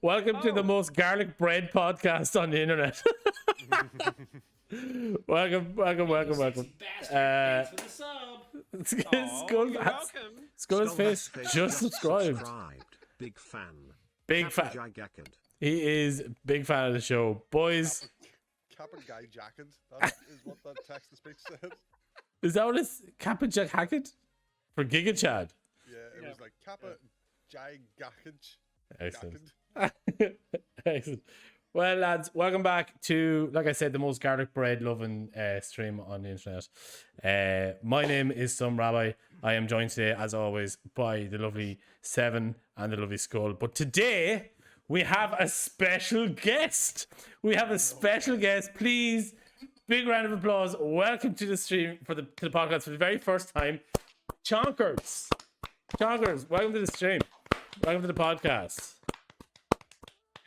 Welcome to the most garlic bread podcast on the internet. welcome. Thanks for the sub. Skull's face just subscribed. Big fan. Big fan. He is big fan of the show, boys. Kappa Guy Jacket. That is what that text to speech said. Is that what it's Kappa Jack Hackett for Giga Chad? Yeah, it was like Kappa Jai Gackage. Excellent. Excellent. Well, lads, welcome back to, like I said, the most garlic bread loving stream on the internet. My name is Some Rabbi. I am joined today, as always, by the lovely Seven and the lovely Skull. But today, we have a special guest. Please, big round of applause. Welcome to the stream to the podcast for the very first time. Chonkers, welcome to the stream. Welcome to the podcast.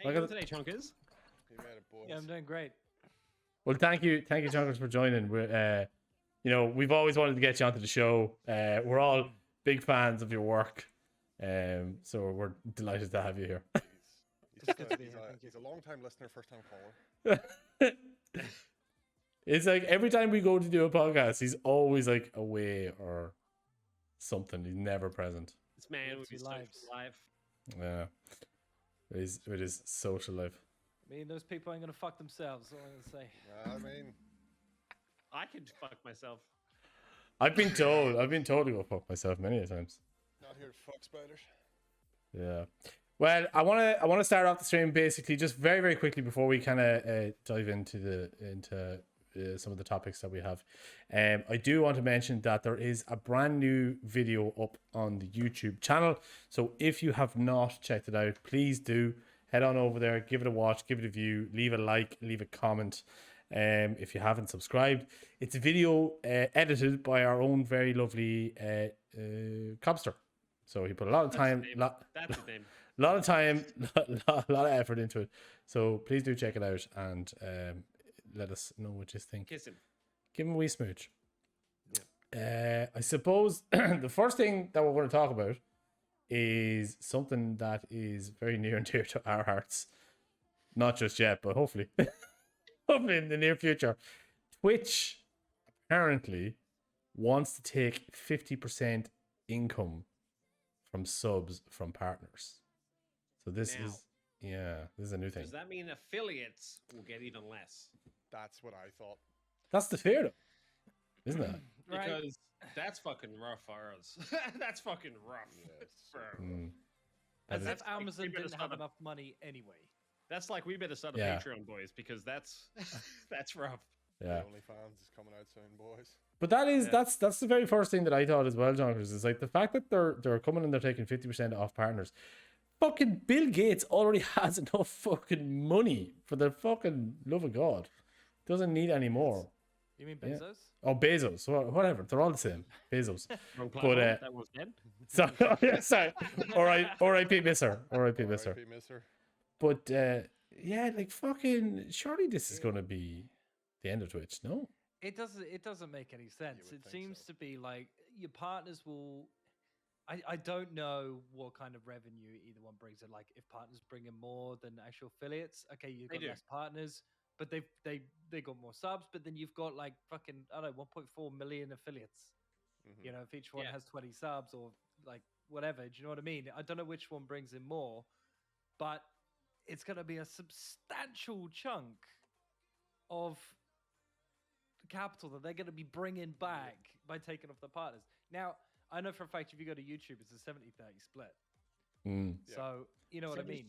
How you doing today, Chunkers? You made it, boys. Yeah, I'm doing great. Well, thank you, Chonkers, for joining. We're, we've always wanted to get you onto the show. We're all big fans of your work, so we're delighted to have you here. He's a long-time listener, first-time caller. It's like every time we go to do a podcast, he's always like away or something. He's never present. This man with his social life. Yeah, with his social life. I mean, those people ain't gonna fuck themselves. All I'm gonna say. I mean, I could fuck myself. I've been told to go fuck myself many times. not here to fuck spiders. Yeah. Well, I want to start off the stream basically just very, very quickly before we kind of dive into some of the topics that we have. I do want to mention that there is a brand new video up on the YouTube channel. So if you have not checked it out, please do head on over there, give it a watch, give it a view, leave a like, leave a comment. If you haven't subscribed, it's a video edited by our own very lovely Cobster. So he put a lot of time. That's his name. A lot of time, a lot of effort into it. So please do check it out and let us know what you think. Kiss him. Give him a wee smooch. Yeah. I suppose the first thing that we're going to talk about is something that is very near and dear to our hearts. Not just yet, but hopefully. Hopefully in the near future. Twitch apparently wants to take 50% income from subs from partners. So this is a new thing. Does that mean affiliates will get even less? That's what I thought. That's the fear, though, isn't it? Because that's fucking rough for us. That's fucking rough. Yes. As That's if Amazon we better didn't have start enough money anyway. That's like we better start a Yeah. Patreon, boys, because that's rough. Yeah. OnlyFans is coming out soon, boys. But that's the very first thing that I thought as well, John, because it's like the fact that they're coming and they're taking 50% off partners. Fucking Bill Gates already has enough fucking money for the fucking love of God. Doesn't need any more. You mean Yeah. Bezos? Oh, Bezos, whatever. They're all the same. Bezos. Wrong But, platform. That was dead. Sorry. R.I.P. Mister. R.I.P. Mister. R.I.P. Mister. But yeah, like fucking. Surely this is going to be the end of Twitch. No. It doesn't make any sense. would It think seems so. to be like your partners will. I don't know what kind of revenue either one brings in. Like if partners bring in more than actual affiliates, okay, you've They got do. less partners, but they got more subs. But then you've got like fucking 1.4 million affiliates. Mhm. You know, if each one Yeah. has 20 subs or like whatever, do you know what I mean? I don't know which one brings in more, but it's going to be a substantial chunk of the capital that they're going to be bringing back by taking off the partners. Now, I know for a fact if you go to YouTube, it's a 70-30 split. Mm. Yeah. So, you know what I mean?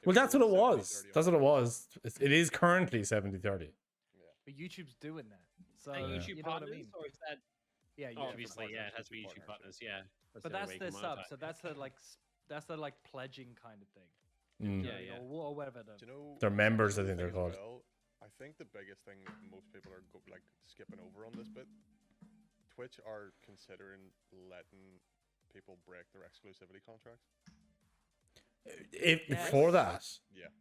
Well, that's what it was. 70-30 That's on what it was. It is currently 70-30. But YouTube's doing that. So, Are Yeah. YouTube you know what I partners, mean? or is that Yeah, oh, YouTube obviously, partners, yeah, it has to be YouTube YouTube partners, partners, yeah. But the only that's way their you can sub. monetize. So that's their like pledging kind of thing. Mm. Yeah, You yeah. know, or whatever. Do you know? They're members, I the think they're thing as called. well, I think the biggest thing that most people are skipping over on this bit. Twitch are considering letting people break their exclusivity contracts. Yes. For that. Yeah.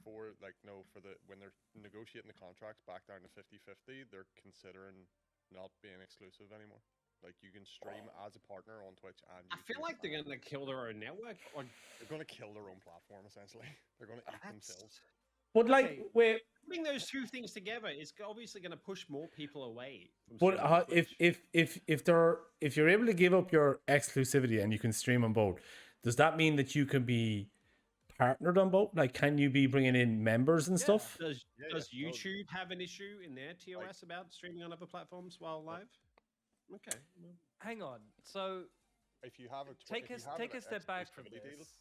For when they're negotiating the contracts back down to 50-50, they're considering not being exclusive anymore. Like you can stream as a partner on Twitch and I feel YouTube, like they're and going to kill their own network. Or they're going to kill their own platform essentially. They're going to eat themselves. But like, Okay. wait, putting those two things together is obviously going to push more people away from but streaming on Twitch. if you're able to give up your exclusivity and you can stream on both, does that mean that you can be partnered on both? Like, can you be bringing in members and stuff? Does Yeah, yeah. YouTube have an issue in their TOS about streaming on other platforms while live? Okay. Well, Hang on. So If you have a take a step back from exclusivity deal, this.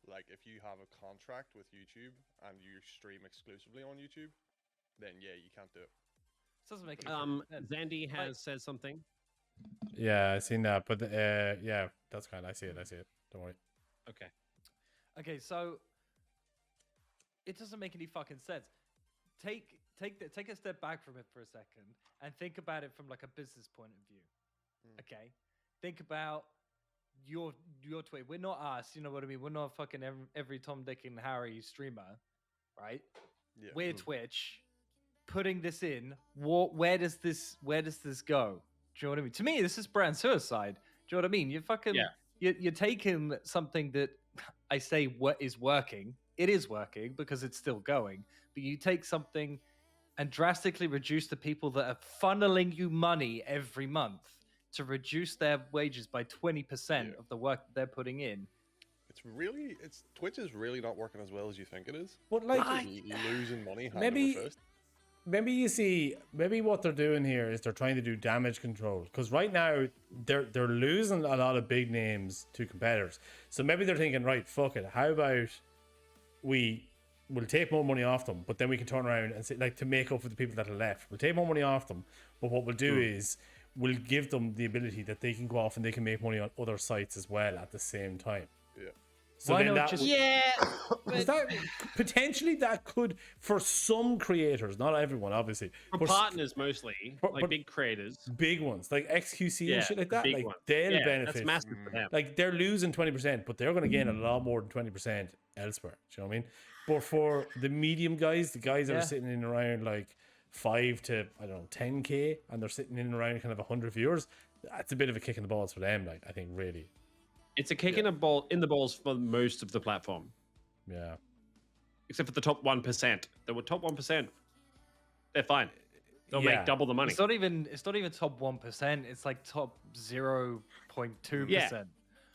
like if you have a contract with YouTube and you stream exclusively on YouTube, then yeah, you can't do it. This doesn't make any sense. Zandy has said something. Yeah, I've seen that. But yeah, that's kind. I see it. Don't worry. Okay. Okay, so it doesn't make any fucking sense. Take a step back from it for a second and think about it from like a business point of view. Okay, think about your Twitch. We're not us, you know what I mean? We're not fucking every Tom, Dick, and Harry streamer, right? Yeah. We're Twitch. Putting this in, where does this go? Do you know what I mean? To me, this is brand suicide. Do you know what I mean? You're fucking you're taking something that I say what is working. It is working because it's still going. But you take something and drastically reduce the people that are funneling you money every month to reduce their wages by 20% of the work that they're putting in. Twitch is really not working as well as you think it is. But like, Losing money. hand maybe over fist. maybe what they're doing here is they're trying to do damage control, because right now they're losing a lot of big names to competitors. So maybe they're thinking, right, fuck it, how about we'll take more money off them, but then we can turn around and say, like, to make up for the people that are left, we'll take more money off them, but what we'll do is we'll give them the ability that they can go off and they can make money on other sites as well at the same time. Yeah. So Why then not that just- is that potentially that could, for some creators, not everyone obviously, For but partners mostly, like but- big creators. big ones like XQC and shit like that, big like ones. they'll Yeah, benefit. That's massive for them. Like they're losing 20%, but they're going to gain a lot more than 20% elsewhere. Do you know what I mean? But for the medium guys, the guys that are sitting in around like 5 to 10k, and they're sitting in around kind of 100 viewers, that's a bit of a kick in the balls for them. Like, I think really, It's a kick in the balls for most of the platform, yeah. except for the top 1%. The top 1%, they're fine. They'll Yeah. make double the money. It's not even top 1%. It's like top 0.2%.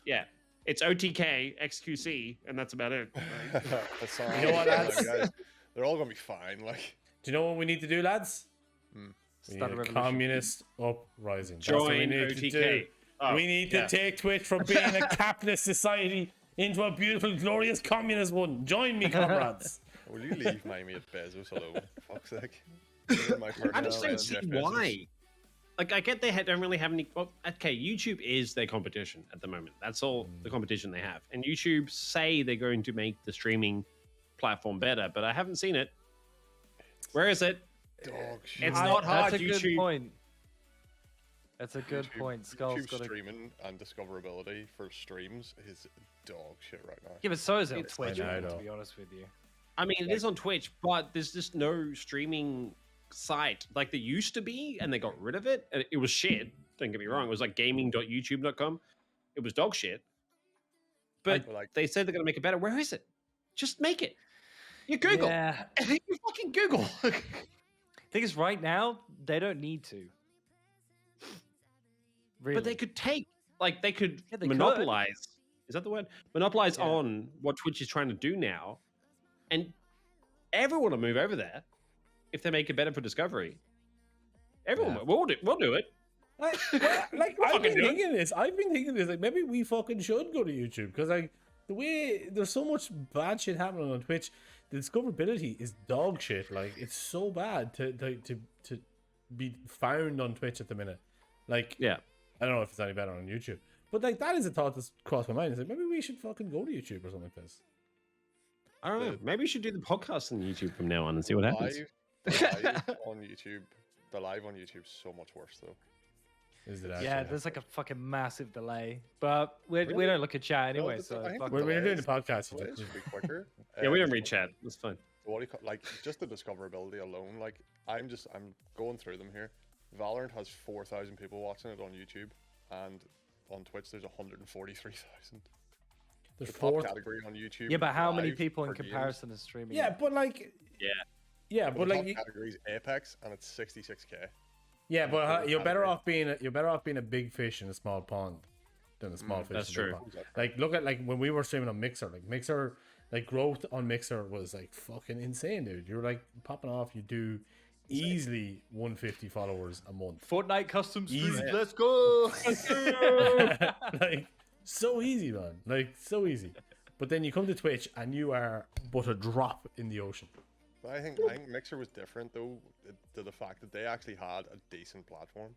Yeah, it's OTK, XQC, and that's about it. That's all You know what, right, lads? guys, they're all gonna be fine. Like, Do you know what we need to do, lads? We need Start a a revolution. communist uprising. That's what we Join need to do. OTK. Oh, We need to take Twitch from being a capitalist society into a beautiful, glorious communist one. Join me, comrades. will you leave my mate Bezos alone? For fuck's sake. You're my I just partner, don't see Jeff Bezos. why. Like, I get they don't really have any. Well, okay, YouTube is their competition at the moment. That's all the competition they have. And YouTube say they're going to make the streaming platform better, but I haven't seen it. Where is it? Dog shit. It's not hard. That's a good YouTube. point. That's a good YouTube- point. Skull's YouTube got a... streaming and discoverability for streams is dog shit right now. Yeah, but so is it on It's- Twitch, I know, man, to though. be honest with you. I mean, it is on Twitch, but there's just no streaming site like there used to be, and they got rid of it. And it was shit. Don't get me wrong. It was like gaming.youtube.com. It was dog shit. But Like, they said they're going to make it better. Where is it? Just make it. You Google. Yeah. You fucking Google. Thing is, right now, they don't need to. Really. But they could take, like, they could Yeah, they could. monopolize. Is that the word? Monopolize Yeah. on what Twitch is trying to do now, and everyone will move over there if they make it better for discovery. Everyone, Yeah. will. We'll do it. Like We'll I've fucking been do it. thinking this. Like, maybe we fucking should go to YouTube, because like the way there's so much bad shit happening on Twitch, the discoverability is dog shit. Like, it's so bad to be found on Twitch at the minute. Like, Yeah. I don't know if it's any better on YouTube, but like that is a thought that's crossed my mind. It's like, maybe we should fucking go to YouTube or something like this. I don't know. Maybe we should do the podcast on YouTube from now on and see what happens. live on YouTube. The live on YouTube's so much worse though. Is it actually? Yeah, there's like a fucking massive delay. But we don't look at chat anyway, there's- so I think fuck the it. We're doing the delays- podcast. you It do. should be quicker. Yeah, we don't Um, read chat. That's fine. What do you call, like, just the discoverability alone? Like, I'm going through them here. Valorant has 4,000 people watching it on YouTube. and on Twitch there's 143,000. There's The top 4. category on YouTube. Yeah, but how many live people in for games, comparison are streaming? Yeah, it? but like, Yeah, but the like, top category is Apex, and it's 66k. yeah, but total you're better category. off being a big fish in a small pond than a small fish. that's in a big true. pond. Like, look at like when we were streaming on Mixer, like growth on Mixer was like fucking insane, dude. You're like popping off. You do easily 150 followers a month. Fortnite custom streams. Easy. Let's go. Like so easy, man. Like so easy. But then you come to Twitch and you are but a drop in the ocean. But I think Mixer was different though, to the fact that they actually had a decent platform.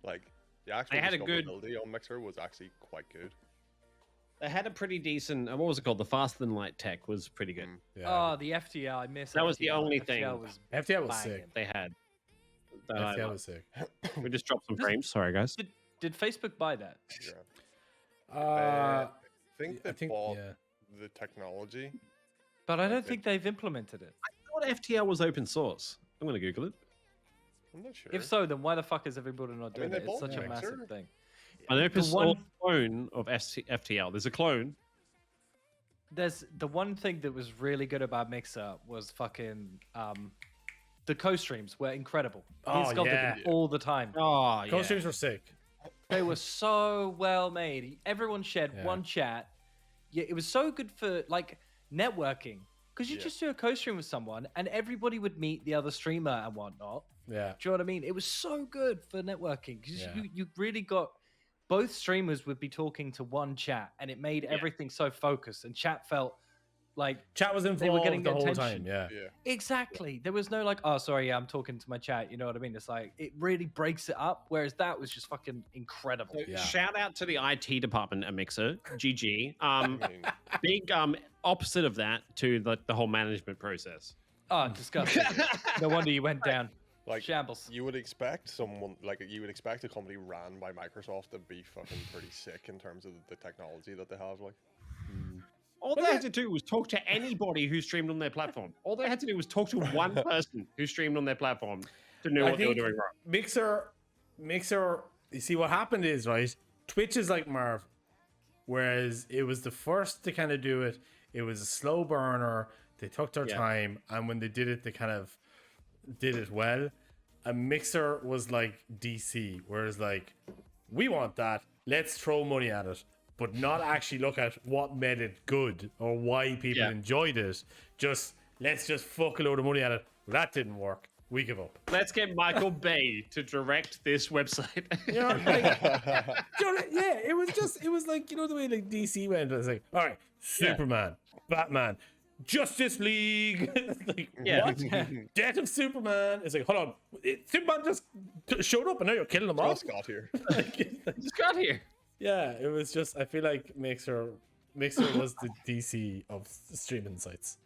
Like the actual They had a good- discoverability on Mixer was actually quite good. They had a pretty decent. What was it called? The faster than light tech was pretty good. Yeah. Oh, the FTL. I miss. That was the FTL. only FTL thing. Was FTL was banging. sick. They had. That I FTL liked. was sick. We just dropped some frames. Sorry, guys. Did Facebook buy that? Yeah. Uh, I think they I think bought yeah. the technology. But I don't think they've implemented it. I thought FTL was open source. I'm gonna Google it. I'm not sure. If so, then why the fuck is everybody not I mean, doing they it? It's bought such a Mixer. massive thing. An open The source one- clone of FTL. There's a clone. There's the one thing that was really good about Mixer was fucking the co-streams were incredible. Me and Oh, Scott did yeah. them all the time. Oh, yeah. Co-streams were sick. They were so well made. Everyone shared Yeah. one chat. Yeah, it was so good for like networking because you Yeah. just do a co-stream with someone and everybody would meet the other streamer and whatnot. Yeah. Do you know what I mean? It was so good for networking because Yeah. you really got both streamers would be talking to one chat and it made everything so focused and chat felt like Chat was were involved getting the the whole attention. time. Yeah. Yeah. exactly. There was no like, oh, sorry, yeah, I'm talking to my chat. You know what I mean? It's like it really breaks it up. Whereas that was just fucking incredible. Yeah. Shout out to the IT department at Mixer. GG. I mean, Big opposite of that to the whole management process. Oh, disgusting. No wonder you went down. like Shambles. you would expect a company ran by Microsoft to be fucking pretty sick in terms of the technology that they have. Like, All they had to do was talk to anybody who streamed on their platform. All they had to do was talk to one person who streamed on their platform to know I what they were think doing wrong. Mixer. You see what happened is right. Twitch is like Marvel, whereas it was the first to kind of do it. It was a slow burner. They took their time, and when they did it, they kind of did it well. A Mixer was like DC, whereas like we want that. Let's throw money at it, but not actually look at what made it good or why people enjoyed it. Let's just fuck a load of money at it. That didn't work. We give up. Let's get Michael Bay to direct this website. You know, like, yeah, it was like, you know, the way like DC went. It was like, all right, Superman, Batman, Justice League, like what? Death of Superman. It's like, hold on, Superman just showed up and now you're killing them all. Just got here. Just got here. Yeah, it was just. I feel like Mixer was the DC of streaming sites.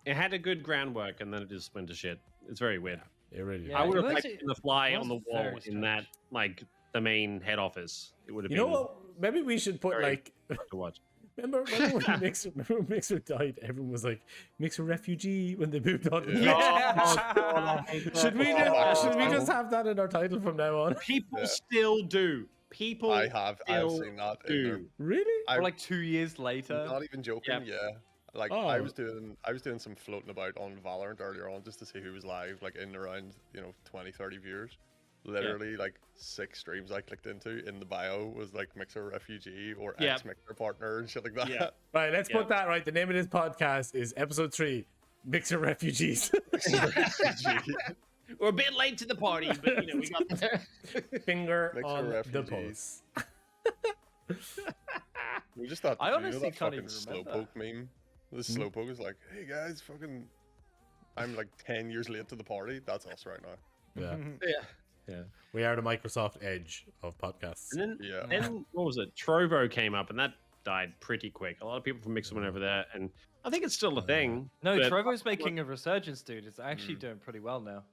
It had a good groundwork and then it just went to shit. It's very weird. It really. Yeah, I would it have was- liked the fly it on the was wall very in strange. that, like, the main head office. It would have You been know what? Maybe we should put Very- like. to watch. Remember when Mixer died? Everyone was like, Mixer refugee when they moved on. to Yeah. Should we just have that in our title from now on? People still do. People I've still seen that in there. do. Really? I- Or like 2 years later. Not even joking. Yep. Yeah. Like Oh. I was doing some floating about on Valorant earlier on just to see who was live, like in around 20, 30 viewers. Literally like 6 streams I clicked into in the bio was like Mixer refugee or Yep. ex-Mixer partner and shit like that. Yeah. Right, let's Yeah. put that right. The name of this podcast is episode 3, Mixer Refugees. Refugee. We're a bit late to the party, but we got there. Finger Mixer on the refugees. pulse. We just thought I honestly that can't fucking even remember. Slowpoke meme. The Slowpoke is like, hey guys, fucking I'm like 10 years late to the party. That's us right now. Yeah. Yeah. We are the Microsoft Edge of podcasts. And then, Yeah. then what was it? Trovo came up, and that died pretty quick. A lot of people from Mixer went over there, and I think it's still a thing. No, but Trovo's making a resurgence, dude. It's actually doing pretty well now.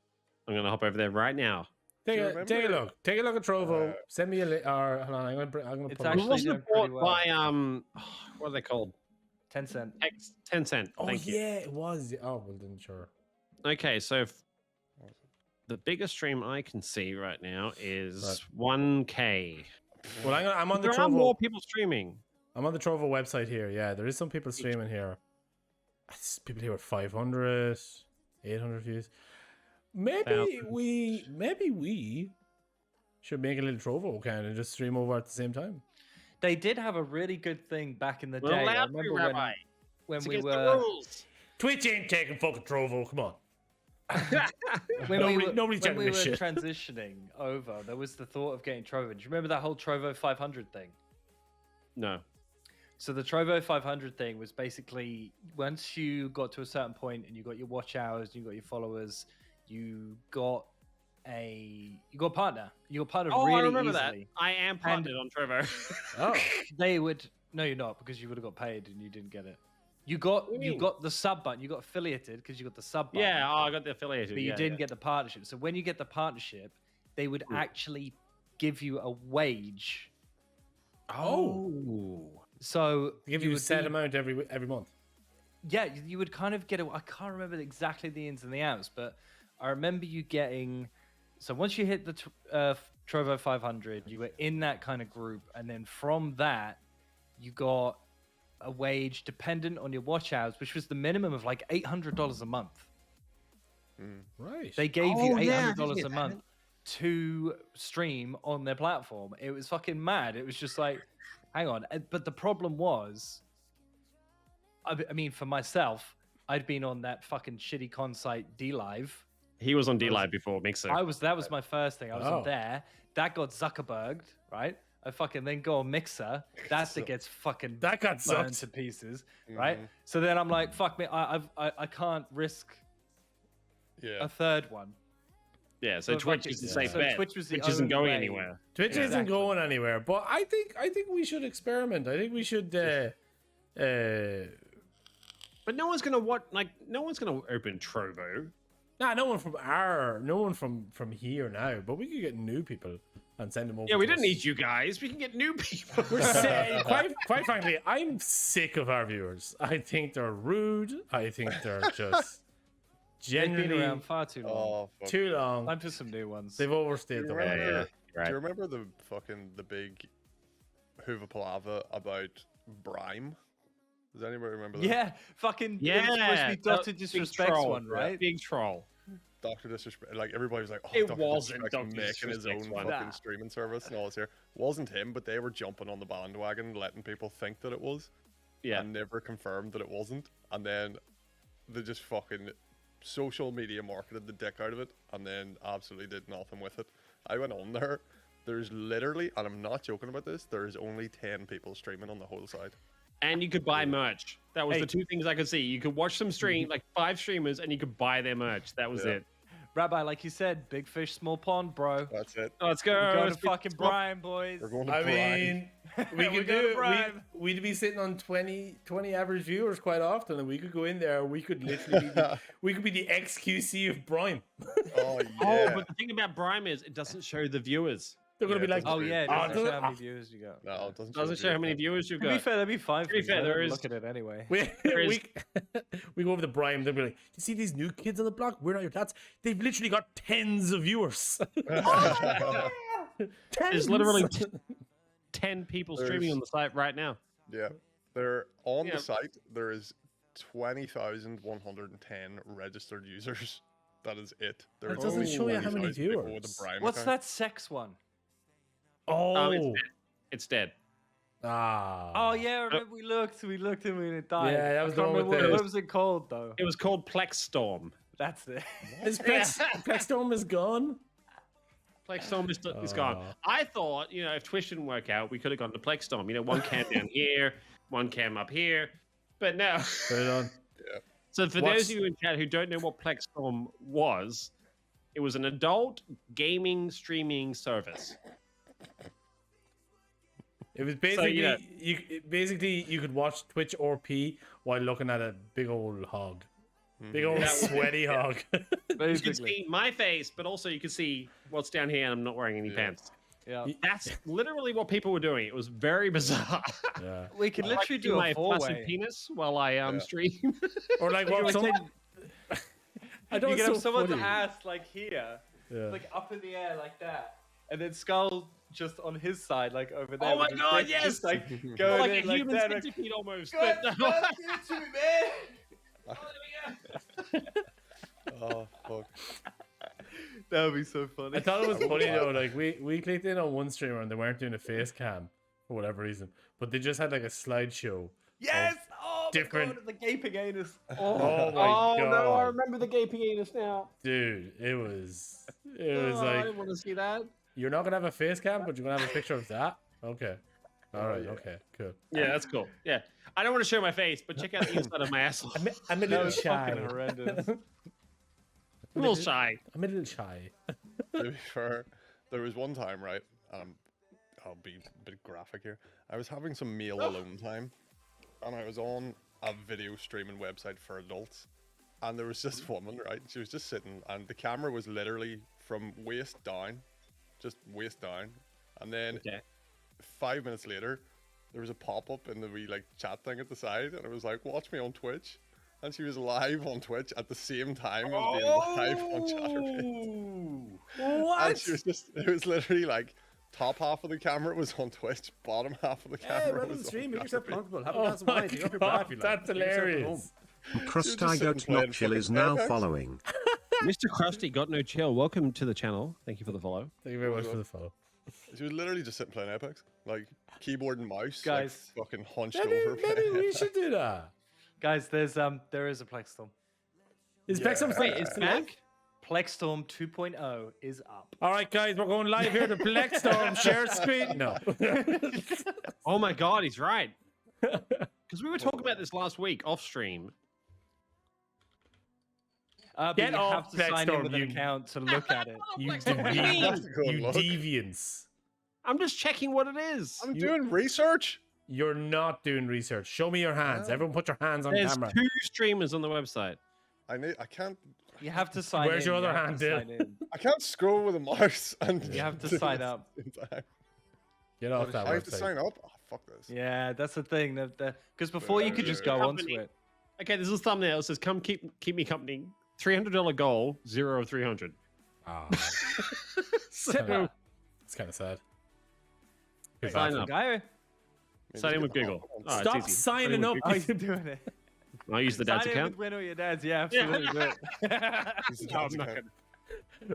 I'm gonna hop over there right now. Take Do you a look. Take a look at Trovo. Send me a hold on, I'm gonna It's put actually It wasn't doing pretty bought well. by what are they called? Tencent. Tencent. Oh Thank you. yeah, it was. Oh well, then sure. Okay, so The biggest stream I can see right now is 1K. Well, I'm on the There are Trovo. more people streaming. I'm on the Trovo website here. Yeah, there is some people streaming here. People here with 500, 800 views. Maybe we should make a little Trovo account and just stream over at the same time. They did have a really good thing back in the We're day. I allowed to, remember Rabbi. when It's we against the were rules. Twitch ain't taking fucking Trovo. Come on. when Nobody's checking we this were shit. transitioning over, there was the thought of getting Trovo. Do you remember that whole Trovo 500 thing? No. So the Trovo 500 thing was basically once you got to a certain point and you got your watch hours, you got your followers, you got a partner. You got partnered really I remember easily. that. I am partnered on Trevor. Oh, They would no, you're not because you would have got paid and you didn't get it. You got the sub button. You got affiliated because you got the sub button. Yeah, I got the affiliated. But you didn't get the partnership. So when you get the partnership, they would actually give you a wage. Oh. So they give you a would set be- amount every month. Yeah, you would kind of get it. I can't remember exactly the ins and the outs, but I remember you getting. So once you hit the Trovo 500, you were in that kind of group, and then from that, you got a wage dependent on your watch hours, which was the minimum of like $800 a month. Right. They gave you yeah, $800 a month to stream on their platform. It was fucking mad. It was just like, hang on. But the problem was, I mean, for myself, I'd been on that fucking shitty con site DLive. He was on D-Live before Mixer. That was my first thing. I was Oh. on there. That got Zuckerberged, right? I fucking then go on Mixer. That gets fucking That got burned sucked. to pieces, right? So then I'm like, fuck me, I can't risk Yeah. a third one. Yeah, so But Twitch fucking- is the safe so bet. Twitch was the Which isn't only going way. anywhere. Twitch isn't Exactly. going anywhere, but I think we should experiment. I think we should. But no one's gonna no one's gonna open Trovo. Nah, no one from here now, but we could get new people and send them over. Yeah, we to didn't us. need you guys. We can get new people. We're quite frankly, I'm sick of our viewers. I think they're rude. I think they're just They've been generally around far too long. Oh, fuck. too long. Time for some new ones. They've overstayed the Remember- welcome. Right. Do you remember the big Hoover Palava about Brime? Does anybody remember that? Yeah, fucking Yeah, it was supposed to be that Doctor big Disrespect's troll, one, right? Big troll. Dr. Disrespect, like everybody was like, oh, It Dr. wasn't Disrespect's Dr. making his Disrespect's own one. fucking Nah. streaming service and all this here. Wasn't him, but they were jumping on the bandwagon, letting people think that it was, Yeah. and never confirmed that it wasn't. And then they just fucking social media marketed the dick out of it, and then absolutely did nothing with it. I went on there. There's literally, and I'm not joking about this, there is only 10 people streaming on the whole side. And you could buy merch. That was Hey. the two things I could see. You could watch some stream, like 5 streamers, and you could buy their merch. That was Yeah. it. Rabbi, like you said, big fish, small pond, bro. That's it. Let's go. We're going Let's to be- fucking Brian, boys. We're going to I Brime. mean, we We're could going to do. Brime. We'd be sitting on 20 average viewers quite often, and we could go in there. We could literally we could be the XQC of Brime. Oh, yeah. Oh, but the thing about Brime is it doesn't show the viewers. They're gonna Yeah, be like, it doesn't Oh yeah, it Oh, doesn't does show it? how many Ah. viewers you got. No, it doesn't Doesn't show how many viewers you've To be got. fair, that'd be fine. To be fair, there is- Look at it anyway. we is- we go over the Brime. They'll be like, you see these new kids on the block? We're not your dads. They've literally got tens of viewers. Tens. There's literally 10 people streaming There's- on the site right now. Yeah. There on Yeah. the site there is 20,110 registered users. That is it. There That is doesn't only show you how many 20,000 people with a viewers. Prime What's account. that sex one? Oh, It's dead. ah. Oh yeah, I remember we looked and it died. Yeah, that I was can't the one with remember the- what was it called though? It was called Plex Storm. That's it. Is Plexstorm is gone? Plex Storm is gone. Oh. I thought, if Twitch didn't work out, we could have gone to Plex Storm. One cam down here, one cam up here. But no. Put it on. So for What's- those of you in chat who don't know what Plex Storm was, it was an adult gaming streaming service. It was basically yeah. you could watch Twitch or P while looking at a big old hog, Mm-hmm. big old That was- sweaty hog. You could Basically. see my face, but also you could see what's down here, and I'm not wearing any Yeah. pants. Yeah. That's literally what people were doing. It was very bizarre. Yeah. We could I literally like to do my a flaccid four-way. penis while I Yeah. stream. Or like You what? could Some, take- I don't you know. could have So someone's funny. ass like here, Yeah. like up in the air like that, and then Skull just on his side, like over there. Oh my with his God, dick, yes! Just like Or going like in a like human that. Like, centipede almost. God, But God, give it to me, man. Oh, there we go. Oh fuck. That would be so funny. I thought it was funny though. Like we clicked in on one streamer and they weren't doing a face cam for whatever reason, but they just had like a slideshow. Yes. Oh different- my God, the gaping anus. Oh my Oh no, I god, remember the gaping anus now. dude! It was I like didn't want to see that. you're not gonna have a face cam, but you're gonna have a picture of that. Okay, all right, yeah. okay, cool. Yeah, that's cool. Yeah, I don't want to show my face, but check out the inside of my asshole. I'm a That little was shy. fucking horrendous. I'm a little shy. I'm a little shy. To be fair, there was one time, right? I'll be a bit graphic here. I was having some meal alone time, and I was on a video streaming website for adults, and there was this woman, right? She was just sitting, and the camera was literally from waist down, just waist down, and then Okay. 5 minutes later, there was a pop-up in the wee like chat thing at the side, and it was like, "Watch me on Twitch." And she was live on Twitch at the same time as being live on Chatterbait. What? And she was just, it was literally like top half of the camera was on Twitch, bottom half of the Hey, camera welcome to was the stream. on Make yourself Chatterbait. comfortable. Have a Oh glass of my wine. Take off your bra if you god, like. that's Get yourself at hilarious. home. Crust I sitting Got playing Not Chill is fucking now Apex. following. Mr. Krusty got no chill. Welcome to the channel. Thank you for the follow. Thank you very much for the follow. She was literally just sitting playing Apex, like keyboard and mouse, Guys. like, fucking hunched Maybe, over. maybe playing we Apex. should do that. Guys, there is a Plexstorm. Is Yeah. Plexstorm Wait, it's back? Plexstorm 2.0 is up. All right, guys, we're going live here to Plexstorm. Share screen. No. Oh my god, he's right. Because we were talking about this last week off stream. But Get you off have to sign in Plexstorm, with an you- account to look at it. you What do you mean? That's a good you look. deviants. I'm just checking what it is. I'm doing research. You're not doing research. Show me your hands. Yeah. Everyone put your hands on There's camera. 2 streamers on the website. I can't. You have to sign Where's in. your other you have hand, to Dylan? sign in. I can't scroll with a mouse and You have to do sign this up. in time. Get off that I have to website. sign up. Oh, fuck this. Yeah, that's the thing. Because before you could just go onto Company. it. Okay, this is a thumbnail. It says, "Come keep me company." $300 goal, 0 of 300. Ah, So it's kind of sad. Sign Bad up. Guy, sign in with Google. Oh, it's Stop easy. signing up. oh, he's doing it. I'll use the dad's Sign in account. with Win or your dad's. Yeah, absolutely. do it. Use the No, I'm dad's not account.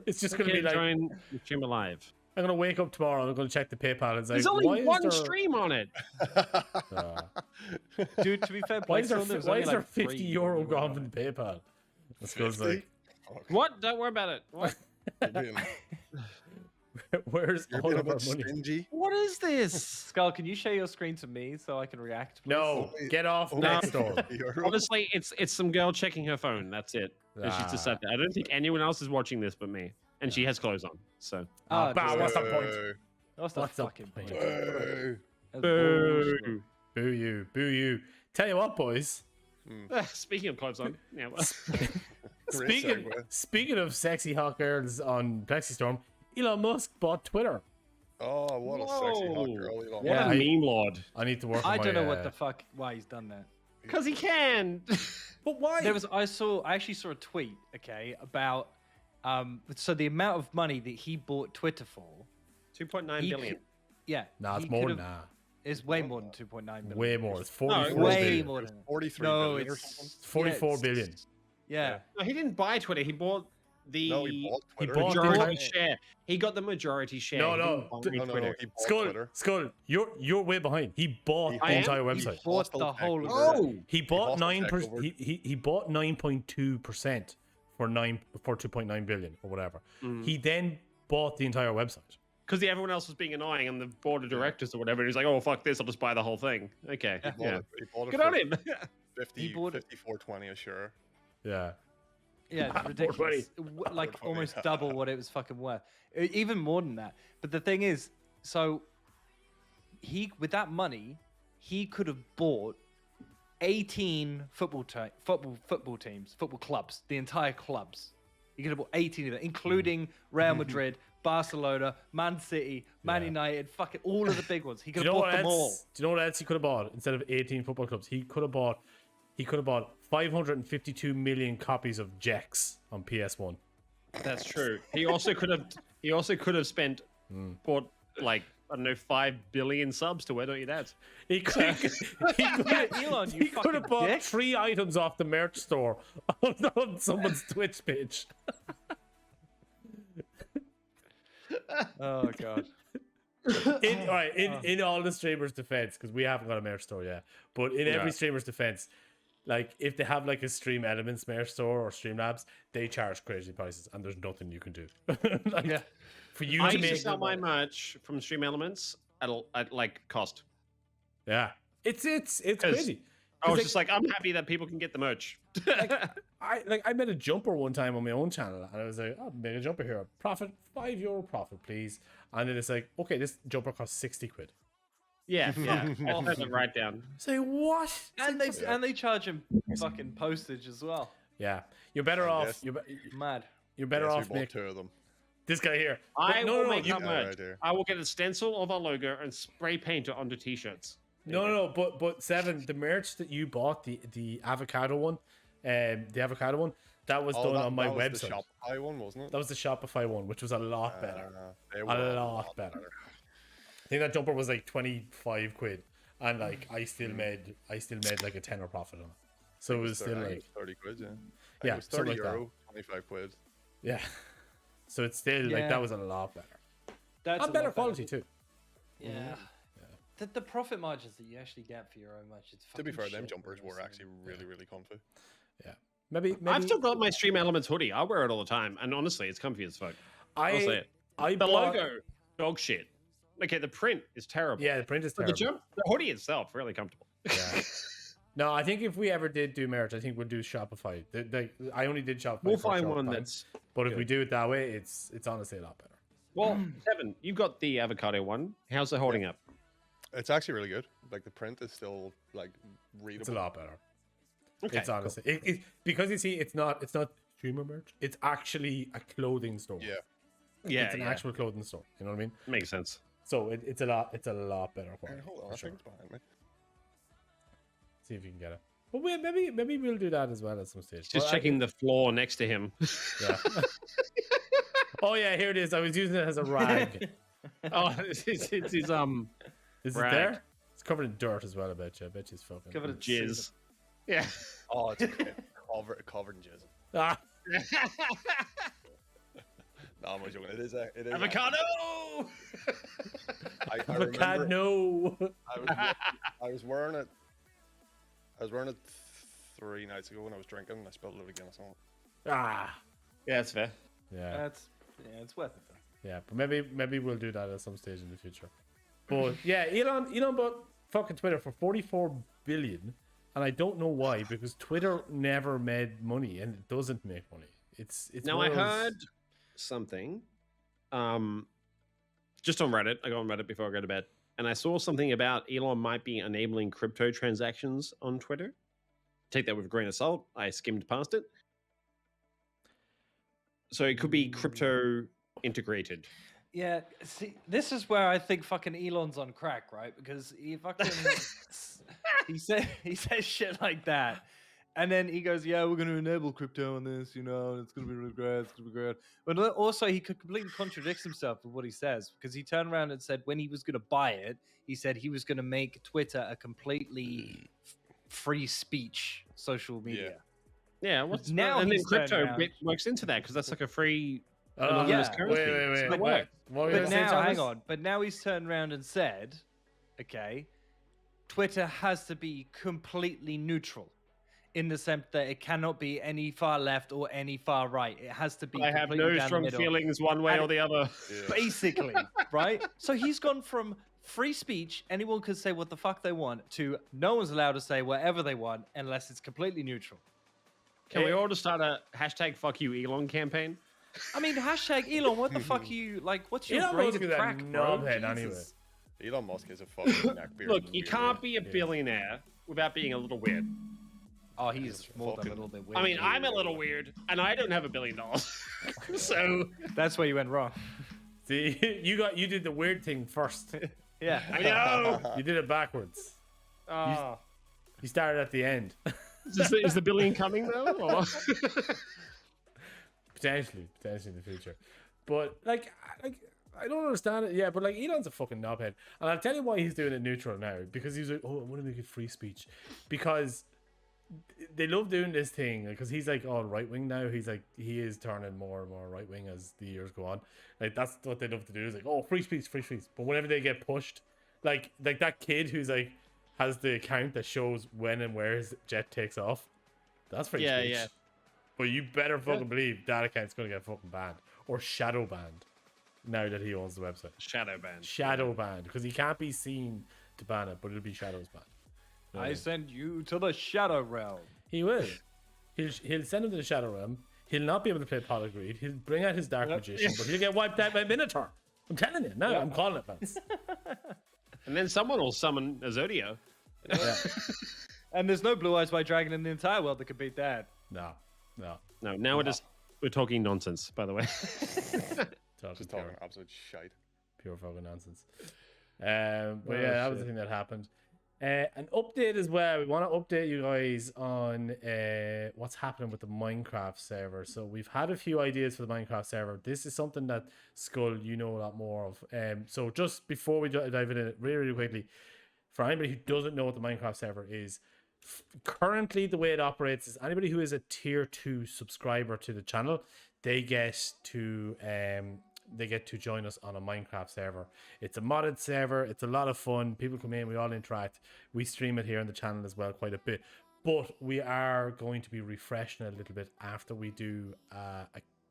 It's just going to be like, join the stream alive. I'm going to wake up tomorrow and I'm going to check the PayPal and say, There's why only is one there... stream on it. Dude, to be fair, Why is there, Plexstorm, was why only is there like 50 3 euro when we went gone on from it. PayPal? This goes 50? like, Fuck. What? Don't worry about it. What? You're being, where's you're all being a of our bit money? stingy. What is this? Skull, can you share your screen to me so I can react? Please? No, Wait, get off Oh, next door. Euro. Honestly, it's some girl checking her phone. That's it. And she's just sat there. I don't think anyone else is watching this but me. And she has clothes on. So. Ah, Oh, bah, dude, what's the point? What's the What's the fucking point? point? Boo. That's Boo. bullshit. Boo you, boo you. Tell you what, boys. Speaking of clothes on. Yeah, well, Great segue. Speaking of sexy hot girls on Plexistorm, Elon Musk bought Twitter. Oh, what a sexy hot Whoa. girl. Elon. what Yeah. a meme lord. I need to work on I my, don't know what the fuck why he's done that. Because he can. But why? I actually saw a tweet, okay, about so the amount of money that he bought Twitter for. 2.9 he billion. could- yeah. Nah, it's he more than could've- that. It's way more than 2.9 billion. Way more. It's No, 44 way billion. more than that. 43 No, billion or it's something. 44 yeah, billion. Yeah. No, he didn't buy Twitter. He bought the No, he bought He Twitter. bought the majority entire- share. He got the majority share. No, He no. didn't buy No, no, Twitter. no. He bought Skull, Twitter. Skull, you're way behind. He bought I the am? entire He website. bought Hostile the whole of takeover. it. He bought hostile 9%. takeover. He bought 9.2% for 2.9 billion or whatever. He then bought the entire website. Because everyone else was being annoying and the board of directors or whatever. And he's like, oh, fuck this. I'll just buy the whole thing. Okay. He bought Yeah. it. He bought it Good for on him. 50, He bought it- 54.20 a share. Yeah. Yeah, it's ridiculous. Like almost double what it was fucking worth. Even more than that. But the thing is, so with that money, he could have bought 18 football teams, football clubs, the entire clubs. He could have bought 18 of them, including Real Madrid, Barcelona, Man City, Man Yeah. United, fucking all of the big ones. He Do could you have know bought what them all. else? Do you know what else he could have bought instead of 18 football clubs? He could have bought 552 million copies of Jex on PS1. That's true. He also could have spent bought like I don't know 5 billion subs to Where Not Your Dads. He could Elon, you he could have fucking bought dick. 3 items off the merch store on someone's Twitch page. Oh god. In all the streamers' defense, because we haven't got a merch store yet, but in every streamer's defense, like if they have like a Stream Elements merch store or Streamlabs, they charge crazy prices, and there's nothing you can do. For you I to used to make sell my merch from Stream Elements at like cost. it's crazy. I was like- just like, I'm happy that people can get the merch. I made a jumper one time on my own channel, and I was like, "I'll make a jumper here. Profit €5 profit, please." And then it's like, "Okay, this jumper costs 60 quid." yeah. I had it right down. Say what? And they charge him fucking postage as well. Yeah, you're better off. guess- Mad. You're better Yes, off we bought making 2 of them. this guy here. I will make you, our Yeah, merch. right there. I will get a stencil of our logo and spray paint it onto t-shirts. no. But Seven, the merch that you bought, the avocado one, that was done on my that was website. The Shopify one, wasn't it? That was the Shopify one, which was a lot better. They A were lot better. I think that jumper was like 25 quid, and like I still made like a tenner profit on it. So it was still like 30 quid, yeah. Yeah, It was something 30 like that. euro, 25 quid. yeah. So it's still like Yeah. that was a lot better. That's And a better lot quality too. Yeah. The profit margins that you actually get for your own merch, it's To be fucking fair, them shit jumpers when you're were selling actually them. really, really comfy. Yeah. Maybe I've still got my Stream Elements hoodie. I wear it all the time, and honestly, it's comfy as fuck. I'll say it. I The bought, logo, dog shit. Okay, the print is terrible. Yeah, the print is But terrible. the hoodie itself, really comfortable. Yeah. No, I think if we ever did do merch, I think we'll do Shopify. I only did Shopify. We'll for a find short one time, that's But if we good. do it that way, it's honestly a lot better. well. Seven, you've got the avocado one. How's it holding up? It's actually really good. Like the print is still like readable. It's a lot better. Okay, It's honestly it because you see, it's not streamer merch. It's actually a clothing store. Yeah. Yeah, It's an actual clothing store. You know what I mean? makes sense. So it's a lot better Hey, quality. hold on, For I sure. think it's behind me. See if you can get it. But maybe we'll do that as well at some stage. Just But checking the floor next to him. Yeah. Oh yeah, here it is. I was using it as a rag. Oh, it's his Is it Rag. there? It's covered in dirt as well. I bet you. I bet you it's fucking. Covered in jizz. Yeah. Oh, it's okay. covered in jizz. Ah, No, I'm joking. It is. Avocado. I remember. avocado. I was wearing it. I was wearing it 3 nights ago when I was drinking, and I spilled it again. So Ah. Yeah, that's fair. Yeah. It's worth it though. Yeah. But maybe we'll do that at some stage in the future. But yeah, Elon bought fucking Twitter for 44 billion, and I don't know why, because Twitter never made money and it doesn't make money. It's Now one I of those- heard something, just on Reddit. I go on Reddit before I go to bed, and I saw something about Elon might be enabling crypto transactions on Twitter. Take that with a grain of salt. I skimmed past it, so it could be crypto integrated. Yeah, see, this is where I think fucking Elon's on crack, right? Because he fucking he says shit like that, and then he goes, "Yeah, we're going to enable crypto on this, you know, it's going to be really great, it's going to be great." But also, he completely contradicts himself with what he says, because he turned around and said when he was going to buy it, he said he was going to make Twitter a completely free speech social media. Yeah, what's Now and then he's turned crypto around. works into that because that's like a free. Oh, anonymous yeah. currency. Wait. So it What? works. What were you But gonna say, now, Thomas? hang on. But now he's turned around and said, okay, Twitter has to be completely neutral in the sense that it cannot be any far left or any far right. It has to be. I have completely no down the strong middle. feelings one way And- or the other. yeah. Basically, right? So he's gone from free speech, anyone can say what the fuck they want, to no one's allowed to say whatever they want unless it's completely neutral. Can we all just start a hashtag fuck you Elon campaign? I mean, hashtag Elon, what the fuck are you like? What's your Elon brain Musk of is a crack, bro? knobhead anyway. Jesus. Elon Musk is a fucking neckbeard. Look, you can't be a billionaire without being a little weird. Oh, he's more than a fucking- little bit weird. I mean, I'm a little weird, and I don't have $1 billion. So That's where you went wrong. See, you did the weird thing first. Yeah. I know. You did it backwards. Oh. You started at the end. Is the billion coming though? Or? potentially in the future. But like I don't understand it. Yeah, but like Elon's a fucking knobhead, and I'll tell you why he's doing it neutral now. Because he's like, oh, I want to make it free speech, because they love doing this thing because he's like all right wing now. He's like he is turning more and more right wing as the years go on. Like that's what they love to do. Is like, oh, free speech. But whenever they get pushed, like that kid who's like has the account that shows when and where his jet takes off, that's free speech. Yeah. But you better fucking believe that account's gonna get fucking banned or shadow banned now that he owns the website. Shadow banned because he can't be seen to ban it, but it'll be shadows banned. I send you to the Shadow Realm. He will. He'll send him to the Shadow Realm. He'll not be able to play Polygreed. He'll bring out his Dark Magician, but he'll get wiped out by Minotaur. I'm telling you. No, I'm calling it, Vance. And then someone will summon a Zodio. Yeah. And there's no Blue Eyes White Dragon in the entire world that could beat that. No. Now we're talking nonsense, by the way. Just talking absolute shite. Pure fucking nonsense. But yeah, that was the thing that happened. An update as well. We want to update you guys on what's happening with the Minecraft server. So we've had a few ideas for the Minecraft server. This is something that Skull, you know a lot more of. So just before we dive in it really quickly, for anybody who doesn't know what the Minecraft server is, currently the way it operates is anybody who is a tier 2 subscriber to the channel, they get to join us on a Minecraft server. It's a modded server. It's a lot of fun. People come in, we all interact. We stream it here on the channel as well quite a bit. But we are going to be refreshing it a little bit after we do a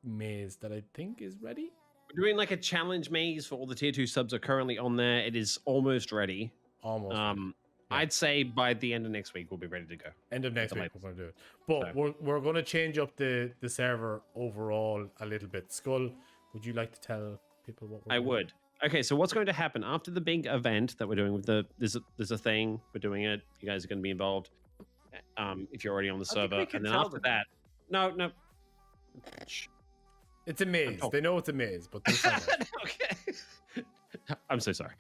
maze that I think is ready. We're doing like a challenge maze for all the tier 2 subs are currently on there. It is almost ready. Almost. I'd say by the end of next week we'll be ready to go. End of next week we're going to do it. But we're going to change up the server overall a little bit. Skull, would you like to tell people what we're doing? I would. Okay, so what's going to happen after the big event that we're doing with there's a thing, we're doing it. You guys are going to be involved. If you're already on the server, and then after that, no. It's a maze. They know it's a maze, but okay. I'm so sorry.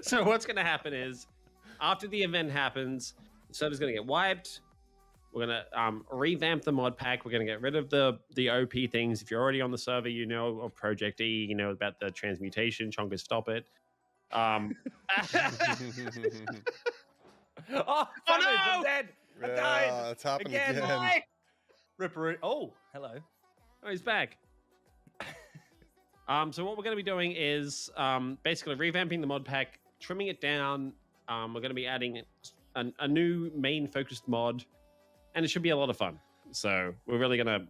So what's going to happen is, after the event happens, the server's going to get wiped. We're going to revamp the mod pack. We're going to get rid of the OP things. If you're already on the server, you know of Project E, you know about the transmutation, Chonga Stop It. Oh, no! I'm dead. I died. It's happened again. Ripperoo. Oh, hello. Oh, he's back. So what we're going to be doing is basically revamping the mod pack, trimming it down. We're going to be adding a new main focused mod, and it should be a lot of fun. So we're really going to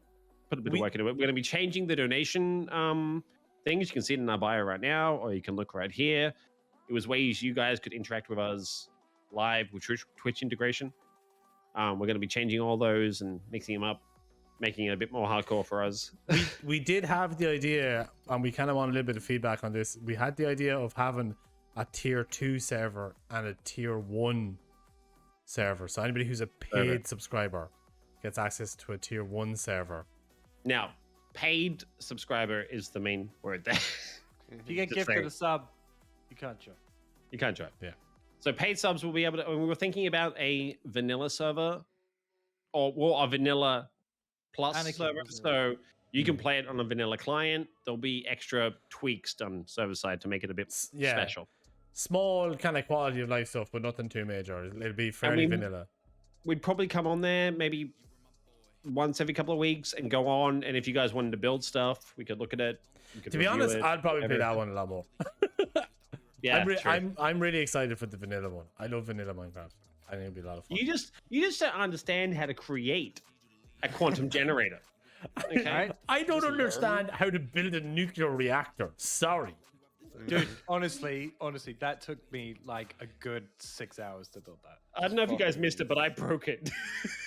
put a bit of work into it. We're going to be changing the donation things. You can see it in our bio right now, or you can look right here. It was ways you guys could interact with us live with Twitch integration. We're going to be changing all those and mixing them up, making it a bit more hardcore for us. We did have the idea, and we kind of want a little bit of feedback on this. We had the idea of having a tier 2 server and a tier 1 server. So anybody who's a paid subscriber gets access to a tier 1 server. Now, paid subscriber is the main word there. If you get gifted a sub, you can't join. You can't join. Yeah. So paid subs will be able to. We were thinking about a vanilla server, or a vanilla plus server. So you can play it on a vanilla client. There'll be extra tweaks done server side to make it a bit special. Small kind of quality of life stuff, but nothing too major. It'll be fairly vanilla. We'd probably come on there maybe once every couple of weeks and go on. And if you guys wanted to build stuff, we could look at it. To be honest, I'd probably play that one a lot more. Yeah, I'm really excited for the vanilla one. I love vanilla Minecraft. I think it'll be a lot of fun. You just don't understand how to create a quantum generator. Okay? I don't understand how to build a nuclear reactor. Sorry. Dude, honestly, that took me like a good 6 hours to build that. I don't know if you guys missed it, but I broke it.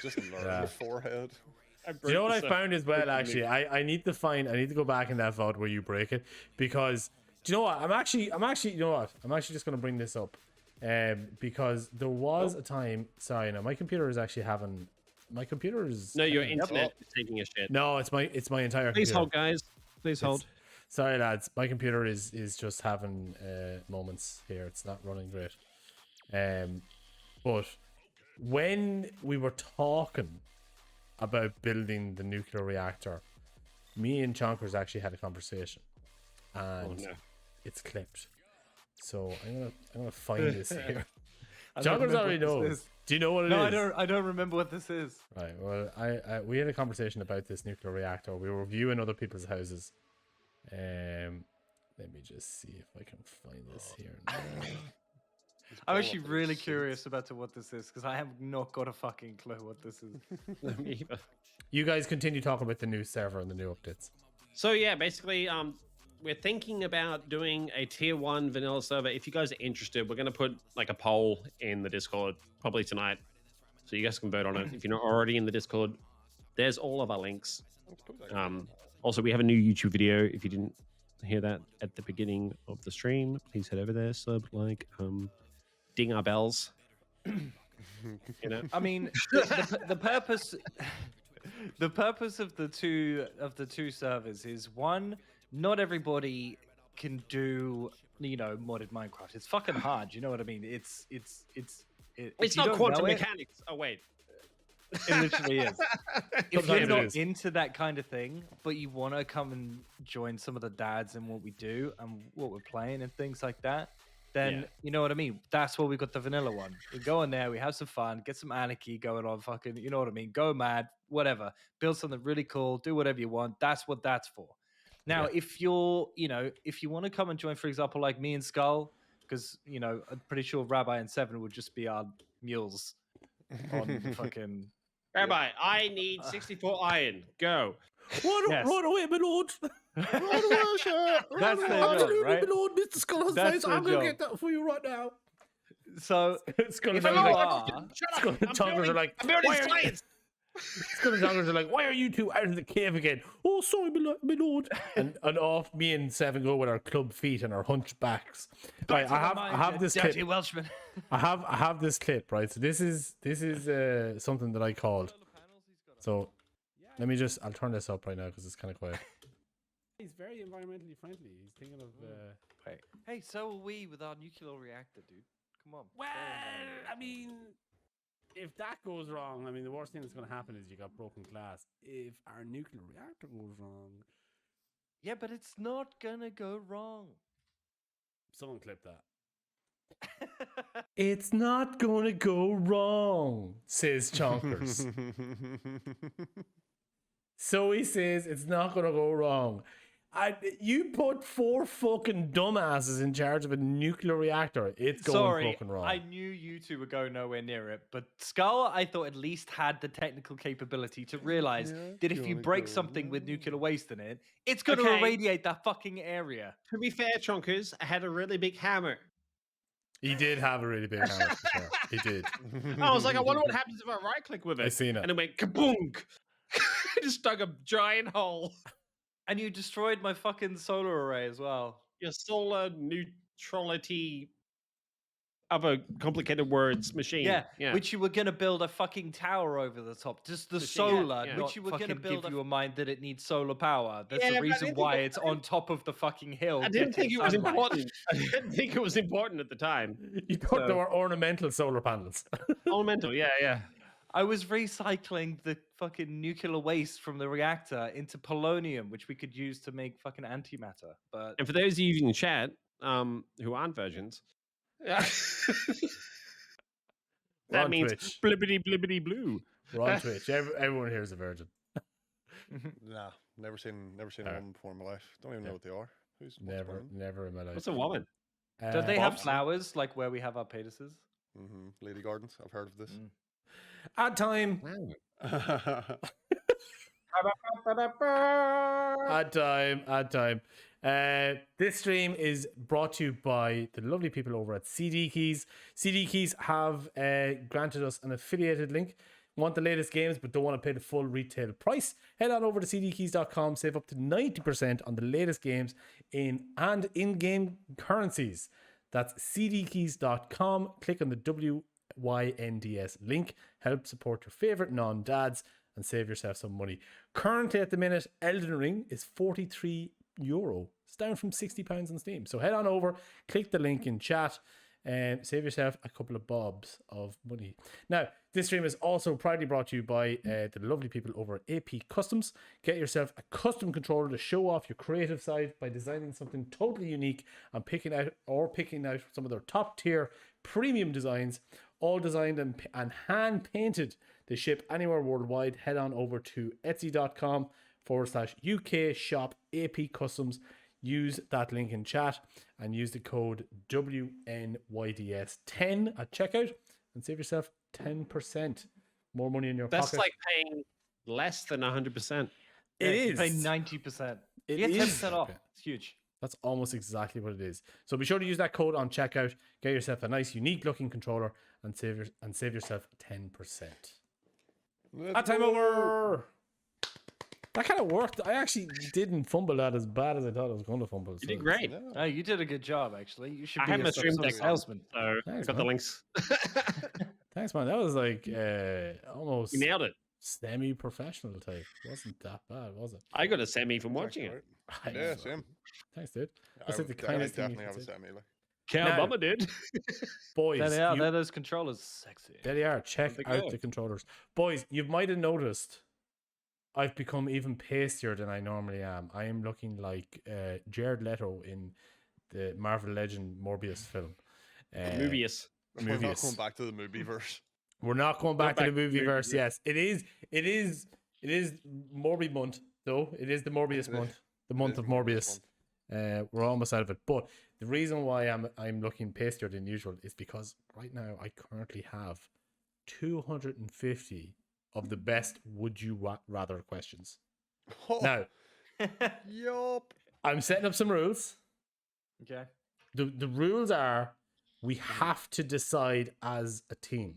Just learn your forehead. You know what I found as well, actually? I need to go back in that VOD where you break it, because do you know what? I'm actually you know what? I'm actually just gonna bring this up. Because there was a time, sorry, no, my computer is actually having No, your internet is taking a shit. No, it's my entire Please computer. hold, guys. Please hold. Sorry, lads. My computer is just having moments here. It's not running great. But when we were talking about building the nuclear reactor, me and Chonkers actually had a conversation, and it's clipped. So I'm gonna find this here. Chonkers already knows. Do you know what it is? No, I don't remember what this is. Right. Well, we had a conversation about this nuclear reactor. We were viewing other people's houses. Let me just see if I can find this here. I'm actually really curious about what this is because I have not got a fucking clue what this is. You guys continue talking about the new server and the new updates. So yeah, basically, we're thinking about doing a tier 1 vanilla server. If you guys are interested, we're going to put like a poll in the Discord probably tonight, so you guys can vote on it. If you're not already in the Discord, there's all of our links. Also, we have a new YouTube video. If you didn't hear that at the beginning of the stream, please head over there, sub, like, ding our bells. You know, I mean, the purpose of the two servers is, one, not everybody can do modded Minecraft. It's fucking hard. You know what I mean? It's not quantum mechanics. Oh wait, it literally is. If you're not into that kind of thing, but you want to come and join some of the dads and what we do and what we're playing and things like that, then you know what I mean? That's why we got the vanilla one. We go in there, we have some fun, get some anarchy going on, fucking, you know what I mean? Go mad, whatever. Build something really cool, do whatever you want. That's what that's for. Now, if you're, if you want to come and join, for example, like me and Skull, because, I'm pretty sure Rabbi and Seven would just be our mules on the fucking... Rabbi, I need 64 iron. Go. Right away, my lord. That's the job, right? My lord, Mr. Skull has face. I'm going to get that for you right now. So, Skull and Tonguers are like, why are you two out of the cave again? Oh, sorry, my lord. And off me and Seven go with our club feet and our hunchbacks. Right, I have this dirty clip. Welshman. I have this clip, right? So this is something that I called. So let me I'll turn this up right now because it's kind of quiet. He's very environmentally friendly. He's thinking of. Hey, so are we with our nuclear reactor, dude. Come on. Well, I mean, if that goes wrong, I mean, the worst thing that's going to happen is you got broken glass. If our nuclear reactor goes wrong, yeah, but it's not gonna go wrong. Someone clip that. It's not gonna go wrong, says Chonkers. So he says it's not gonna go wrong. You put 4 fucking dumbasses in charge of a nuclear reactor. It's going fucking wrong. I knew you two would go nowhere near it, but Skull, I thought, at least had the technical capability to realize that if you break something with nuclear waste in it, it's going to irradiate that fucking area. To be fair, Chonkers, I had a really big hammer. He did have a really big hammer. For sure. He did. I was like, I wonder what happens if I right click with it. I seen it. And it went kaboom. I just dug a giant hole. And you destroyed my fucking solar array as well. Your solar neutrality, other complicated words machine. Yeah, which you were going to build a fucking tower over the top. Just the solar, which you were going to build give you a mind that it needs solar power. That's the reason why it's on top of the fucking hill. I didn't think it was important. I didn't think it was important at the time. You thought they were ornamental solar panels. Ornamental, yeah. I was recycling the fucking nuclear waste from the reactor into polonium, which we could use to make fucking antimatter. But and for those of you in chat who aren't virgins, that means blibbity blibbity blue. We're on Twitch. Everyone here is a virgin. Nah, never seen a woman before in my life. Don't even know what they are. Never in my life. What's a woman? Do they have flowers like where we have our penises? Lady Gardens. I've heard of this. Ad time. Ad time. This stream is brought to you by the lovely people over at CD Keys. CD Keys have granted us an affiliated link. Want the latest games but don't want to pay the full retail price? Head on over to cdkeys.com, save up to 90% on the latest games and in-game currencies. That's cdkeys.com. Click on the WYNDS link. Help support your favorite non-dads and save yourself some money. Currently at the minute, Elden Ring is €43. It's down from £60 on Steam. So head on over, click the link in chat. Save yourself a couple of bobs of money. Now, this stream is also proudly brought to you by the lovely people over at AP Customs. Get yourself a custom controller to show off your creative side by designing something totally unique and picking out some of their top tier premium designs, all designed and hand painted. They ship anywhere worldwide. Head on over to etsy.com/UK shop AP Customs. Use that link in chat and use the code WNYDS10 at checkout and save yourself 10% more money in your That's pocket. like paying less than 100%. It You is. pay 90%. It You get is. 10% off. It's huge. That's almost exactly what it is. So be sure to use that code on checkout. Get yourself a nice, unique looking controller and save yourself 10%. Time over. That kind of worked. I actually didn't fumble that as bad as I thought I was going to fumble. You did great. Oh, you did a good job, actually. You should I be have a my stream sort of deck salesman. So Thanks, I got the man. links. Thanks, man. That was like almost You nailed it. semi-professional type. Wasn't that bad, was it? I got a semi from watching it. Yeah, same. Thanks, dude. I That's like the would- I kindest thing you definitely can have a say. semi. Like. Cow Now- Mama did. Boys, There they are. you- They're those controllers. Sexy. there they are. Check They out go. the controllers. Boys, you might have noticed I've become even pastier than I normally am. I am looking like Jared Leto in the Marvel Legend Morbius film. Movies. We're not Movies. going back to the movie verse. We're not going back to the back to movie the verse. movie. Yes, it is Morbi month though. It is the Morbius month, the month is of the Morbius Morbius. We're almost out of it, but the reason why I'm looking pastier than usual is because right now I currently have 250 of the best would you rather questions. Oh, Now yup. I'm setting up some rules. Okay. The rules are we have to decide as a team,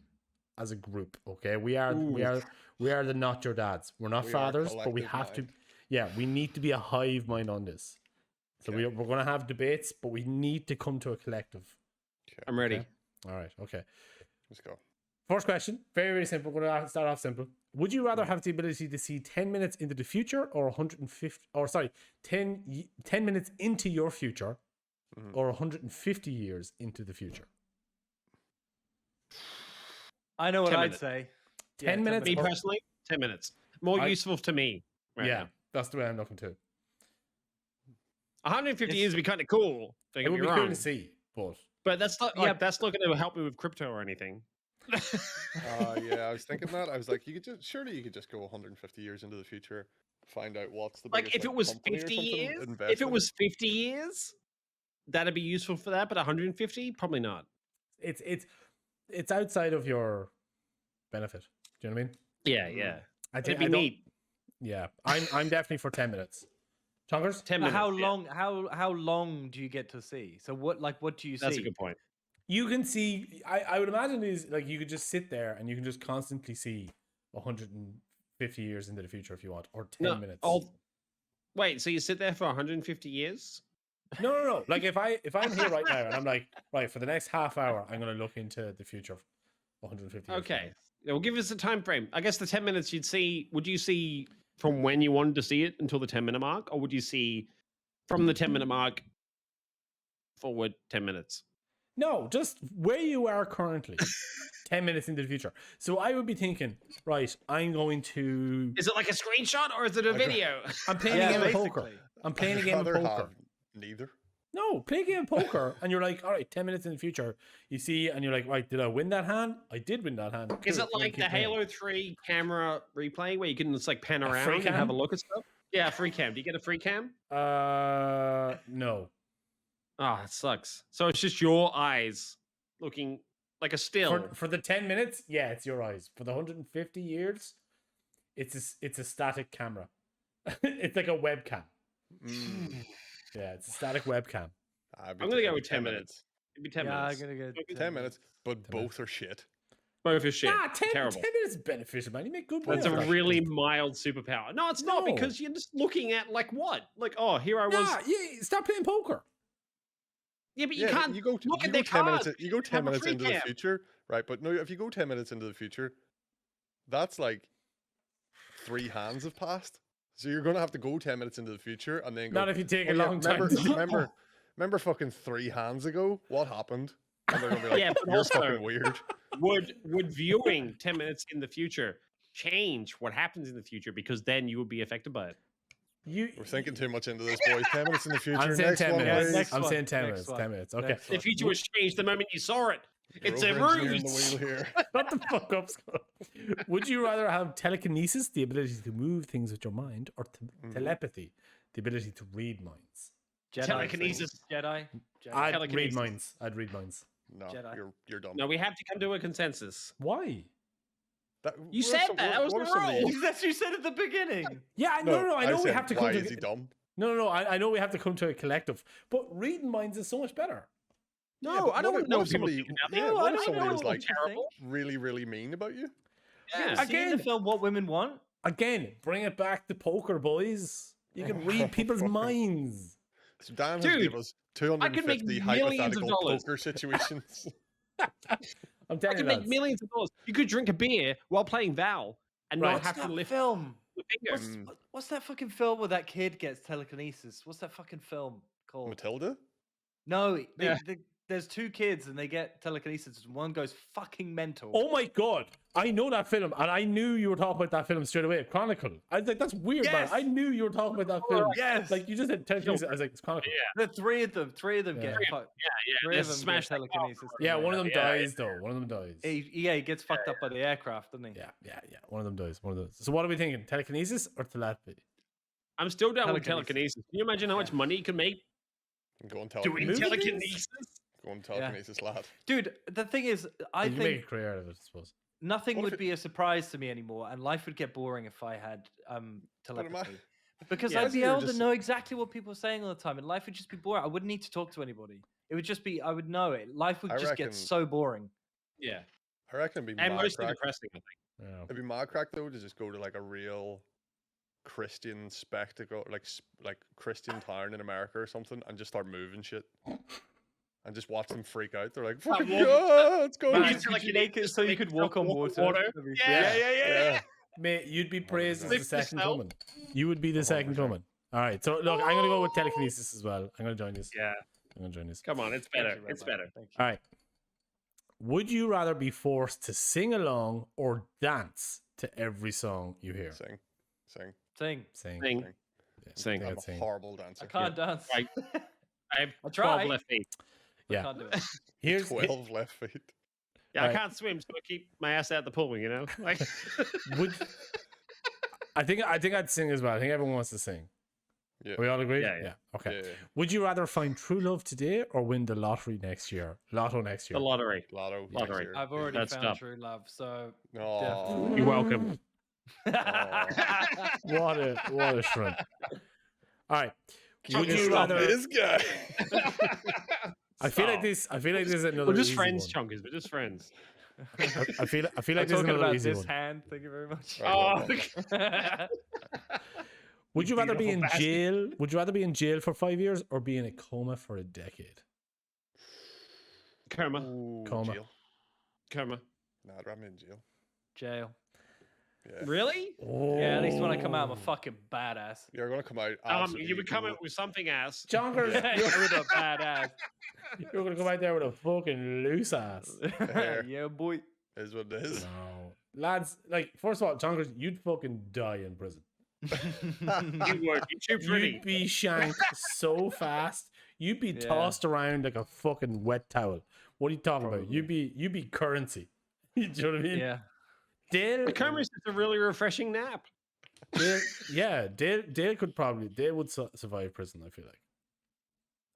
as a group. Okay, we are the not your dads. We're not We are fathers, but we collective have to. mind. Yeah, we need to be a hive mind on this. So Okay. we're going to have debates, but we need to come to a collective. I'm ready. Okay. All right. Okay. Let's go. First question, very, very simple. We're going to start off simple. Would you rather have the ability to see 10 minutes into the future or 150, or sorry, 10 minutes into your future Mhm. or 150 years into the future? I know what 10 I'd minutes. say. 10 minutes Me or- personally, 10 minutes. More I- useful to me. Right yeah, now. that's the way I'm looking too. 150 Yes. years would be kind of cool. Don't It get would me be cool wrong. to see, but But that's not Yeah. like that's not going to help me with crypto or anything. Yeah, I was thinking that. I was like, you could just go 150 years into the future, find out what's the Like biggest, if it was company or 50 something, years, invest if it in was 50 years, that'd be useful for that. But 150, probably not. it's outside of your benefit. Do you know what I mean? Yeah, yeah. I It'd I be don't- neat. Yeah, I'm definitely for 10 minutes. Chonkers? 10 But minutes. how yeah. long? How long do you get to see? So what do you That's see? a good point. You can see. I would imagine is like you could just sit there and you can just constantly see 150 years into the future if you want, or 10 minutes. Wait, so you sit there for 150 years? No. Like if I'm here right now and I'm like, right, for the next half hour, I'm gonna look into the future of 150 years. from Okay. Well, give us a time frame. I guess the 10 minutes you'd see. Would you see from when you wanted to see it until the 10-minute mark, or would you see from the 10-minute mark forward 10 minutes? now. No, just where you are currently, 10 minutes into the future. So I would be thinking, right, I'm going to. Is it like a screenshot or is it a I'd ra- video? I'm playing Yeah, a game of poker. basically. I'm playing a I'd game of rather poker. have neither. No, play a game of poker, and you're like, all right, 10 minutes in the future, you see, and you're like, right, did I win that hand? I did win that hand. Is Cool, it I'm gonna like keep the playing. Halo 3 camera replay where you can just like pan around free and have a cam? look at stuff? Yeah, free cam. Do you get a free cam? No. Oh, that sucks. So it's just your eyes looking like a still. For the 10 minutes, yeah, it's your eyes. For the 150 years, it's a static camera. It's like a webcam. Mm. Yeah, it's a static webcam. I'd be I'm gonna go taking with 10 minutes. It'd be 10 Yeah, minutes. I'm gonna go 10 minutes, but 10 minutes. both are shit. Both is shit. Nah, 10 Terrible. minutes is beneficial, man. You make good money. That's a off that. really mild superpower. No, it's not No. because you're just looking at like what? Like, oh, here I was. Nah, yeah, stop playing poker. Yeah, but you Yeah, can't you go, look you at go their 10 minutes. cards. You go 10 Have a minutes free into cam. the future, right? But no, if you go 10 minutes into the future, that's like 3 hands have passed. So you're gonna have to go 10 minutes into the future and then go. Not if you take "Oh a yeah, long time. remember fucking 3 hands ago? What happened? And they're gonna be like, Yeah, but "You're also- fucking weird." Would viewing 10 minutes in the future change what happens in the future? Because then you would be affected by it. We're thinking too much into this, boys. 10 minutes in the future. I'm saying Next 10 one, minutes. please. next I'm one, saying 10 next minutes. one, 10 minutes. Okay. next The one. future was changed the moment you saw it. You're It's a over-engineering the ruse. wheel here. Shut the fuck up, Scott. Would you rather have telekinesis, the ability to move things with your mind, or telepathy, the ability to read minds? Jedi. Telekinesis. Jedi. I'd read Telekinesis. minds. I'd read minds. No, Jedi. you're dumb. No, we have to come to a consensus. Why? You said that. That was the rule. That's what you said at the beginning. Yeah, I know. No, I know we said, have to why come is he to. dumb? No. I know we have to come to a collective, but reading minds is so much better. No, Yeah, but I don't what want to know if people somebody- thinking out yeah, there. what I if don't somebody know was what like you terrible? think. really, really mean about you? Yeah. Have you seen the Again. film What Women Want? Again, bring it back to poker, boys. You can read people's minds. So Dan Dude, has given us I could make 250 millions of hypothetical dollars. poker situations. I'm I telling you, could make lads. millions of dollars. You could drink a beer while playing Val and Right. not have What's to that lift film? the finger. What's that fucking film where that kid gets telekinesis? What's that fucking film called? Matilda? No, Yeah. there's two kids and they get telekinesis. And one goes fucking mental. Oh my god, I know that film, and I knew you were talking about that film straight away. Chronicle. I was like, that's weird, man. Yes! I knew you were talking about that film. yes. Like you just said telekinesis. I was like, it's Chronicle. Yeah. The three of them Yeah. get fucked. Yeah, Three they of them get smash that car. telekinesis. Yeah, one of them Yeah, dies though. One of them dies. He gets fucked up by the aircraft, doesn't he? Yeah. One of them dies. One of those. So what are we thinking? Telekinesis or telepathy? I'm still down with Telekinesis. telekinesis. Can you imagine how much money you can make Go on doing Movies? telekinesis? Go on telekinesis, lad. Dude, the thing is, I You can make think a career out of it, I suppose. nothing What if would it- be a surprise to me anymore, and life would get boring if I had But am I- telepathy. Because Yeah, I'd be you're able to just- know exactly what people are saying all the time, and life would just be boring. I wouldn't need to talk to anybody. It would just be, I would know it. Life would I just reckon- get so boring. Yeah, I reckon it'd be and mad mostly crack. depressing. I think. Yeah. It'd be mad crack though to just go to like a real Christian spectacle, like Christian town in America or something, and just start moving shit, and just watch them freak out. They're like, "Fucking walking- God, it's going." Man, to Could you make it so you could walk on water? That'd be Yeah, sick. Yeah. Mate, you'd be praised as the Lift second yourself. coming. You would be the second 100%. coming. All right, so look, I'm gonna go with telekinesis as well. I'm gonna join this. Yeah, I'm gonna join this. come on, it's Thank better. you, It's Rabbi. better. Thank you. All right. Would you rather be forced to sing along or dance to every song you hear? Sing. Sing. Sing. Yeah, Sing. Sing. I I'm think I'd a sing. horrible dancer. I can't dance. Right. I have I 12 tried. left feet. Yeah. Can't do it. Here's 12 left feet. Yeah, Right. I can't swim, so I keep my ass out the pool. You know, like would I think I'd sing as well. I think everyone wants to sing. Yeah. We all agree? Yeah. Okay. Yeah. Would you rather find true love today or win the lottery next year? Lotto next year. the lottery. Lotto. next Lottery. year. I've already That's found tough. true love, so Oh, You're welcome. What a shrimp. All right. Would Chunky you slump. rather this guy. I feel like this is another We're just easy friends, one. chunkers. We're just friends. I feel like I'm this is talking another about easy this one. hand. Thank you very much. Right. Oh, Would you rather be beautiful in bastard. jail? Would you rather be in jail for 5 years or be in a coma for a decade? Karma. Ooh, Coma. jail. Karma. Nah, I'd rather be in jail. Jail. Yeah. Really? Yeah, at least when I come out, I'm a Oh. fucking badass. You're gonna come out. You absolutely would come cool. out with something ass. Jonkers, Yeah, you're, with a badass. you're gonna come out there with a fucking loose ass. Hair. Yeah, boy. Is what it is. No, lads. Like, first of all, Jonkers, you'd fucking die in prison. You would. You're too pretty. You'd be shanked so fast. You'd be Yeah. tossed around like a fucking wet towel. What are you talking about? Probably. You'd be currency. Do you know what I mean? Yeah. Dale, The karma is just a really refreshing nap. Dale would survive prison.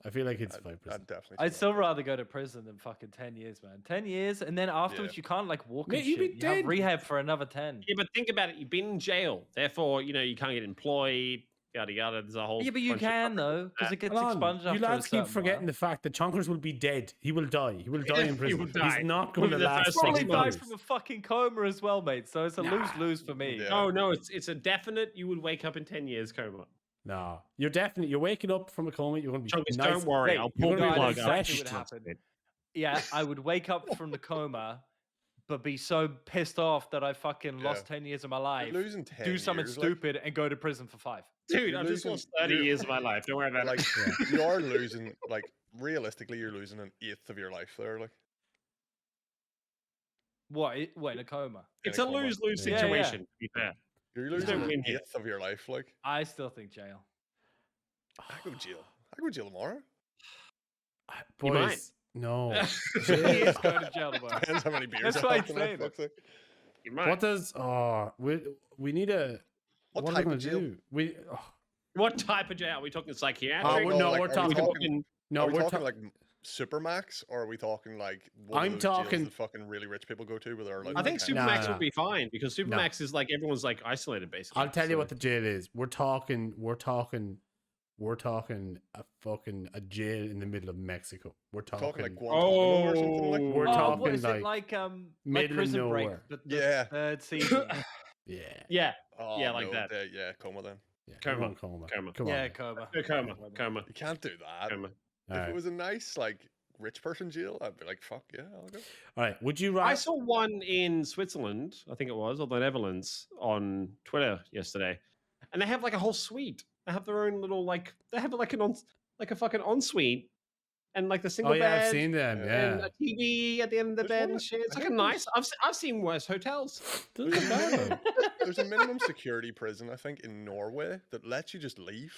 I feel like he'd survive prison. I'd definitely. I'd survive. still rather go to prison than fucking 10 years, man. 10 years, and then afterwards Yeah. you can't like walk Mate, and you'd shit. be You have dead. rehab for another 10. Yeah, but think about it. You've been in jail. Therefore, you can't get employed. Yada, yada. There's a whole Yeah, but you bunch of can fucking- though, because it gets Hold on, expunged after you lads a keep certain forgetting while. the fact that Chonkers will be dead. He will die. He will die in He prison. will die. He's not going to Within the last first Probably 6 fucking died months. from a fucking coma as well, mate. So it's a lose-lose for me. Yeah. Oh no, it's a definite. You would wake up in 10 years coma. No, you're waking up from a coma. You're going to be Chunkers, nice. don't worry. Mate, I'll you're pull gonna the be No, I know plug out. exactly what happened. Yeah, I would wake up from the coma, but be so pissed off that I fucking lost 10 years of my life, You're losing 10 do something years, like- stupid, and go to prison for 5. Dude, You're I've just losing- lost 30 you're- years of my life. Don't worry about Like it. you are losing like realistically, you're losing an eighth of your life there. Like, What? What, in a coma? It's in a a coma. lose-lose Yeah, yeah. situation. To be fair, You're don't losing an win here. eighth of your life. Like, I still think jail. I go to jail. I go to jail tomorrow. You might. Boys, no. He is going to jail tomorrow. Depends how many beers. That's I why have he's tonight, saying fuck's sake. You might. What does we need a What are we type gonna of jail? do? What type of jail? Are we talking psychiatric? Oh, no, no, like, we're are we talking. talking- No, are we we're talking talking. like Supermax, or are we talking like one I'm of those jails talking- that fucking really rich people go to, where they're like, I think No, Supermax no. would be fine because Supermax is like everyone's like isolated basically. I'll tell you so- what the jail is. We're talking a jail in the middle of Mexico. We're talking, talking like Guantanamo or something like. We're Oh, talking what is it like like middle of Prison Break, nowhere. the Yeah. third season. yeah, Yeah, Oh, Yeah, like no, that. Yeah, coma then. yeah. Coma, We're going coma. coma. Come Yeah, on. coma. coma. You can't do that. Coma. All If right. it was a nice like rich person jail, I'd be like, fuck yeah, I'll go. All right. Would you I rather? saw one in Switzerland, I think it was, or the Netherlands, on Twitter yesterday, and they have like a whole suite. They have their own little like they have like a fucking ensuite, and like the single Oh yeah, bed I've seen them. and and Yeah. a TV at the end of the There's bed one and that- shit. It's I like a think nice. I've seen worse hotels. Doesn't matter. There's a minimum security prison, I think, in Norway that lets you just leave.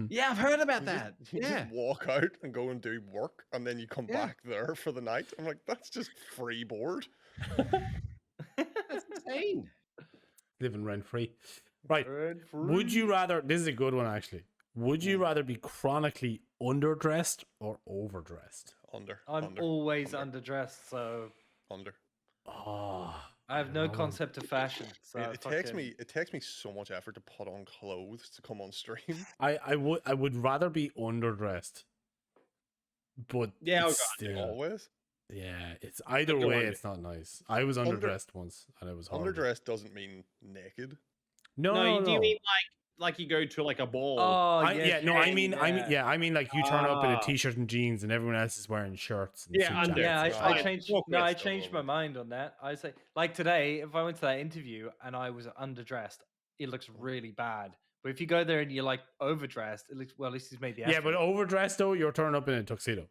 Yeah, I've heard about You just- that. you Yeah, just walk out and go and do work, and then you come Yeah. back there for the night. I'm like, that's just free board. that's insane. Living rent free. Right. Would you rather? This is a good one actually. Would you rather be chronically underdressed or overdressed? Under. I'm under, always underdressed, so under. Oh, I have no Oh. concept of fashion. So It takes fucking- me. It takes me so much effort to put on clothes to come on stream. I would rather be underdressed, but Yeah, oh it's God, still, Always. yeah, it's either Go way. on. It's not nice. I was Under- underdressed once, and it was horrible. Underdressed doesn't mean naked. No, No, no, do you mean like you go to like a ball? Oh, yeah, no, I mean, yeah. I mean, like you turn up in a Ah. t-shirt and jeans, and everyone else is wearing shirts. And Yeah, suit under. jackets Yeah, and Right. I shit. changed. Walk No, I west changed my over. mind on that. I say, like today, if I went to that interview and I was underdressed, it looks really bad. But if you go there and you're like overdressed, it looks well. At least he's made the Yeah, effort. but overdressed though, you're turning up in a tuxedo.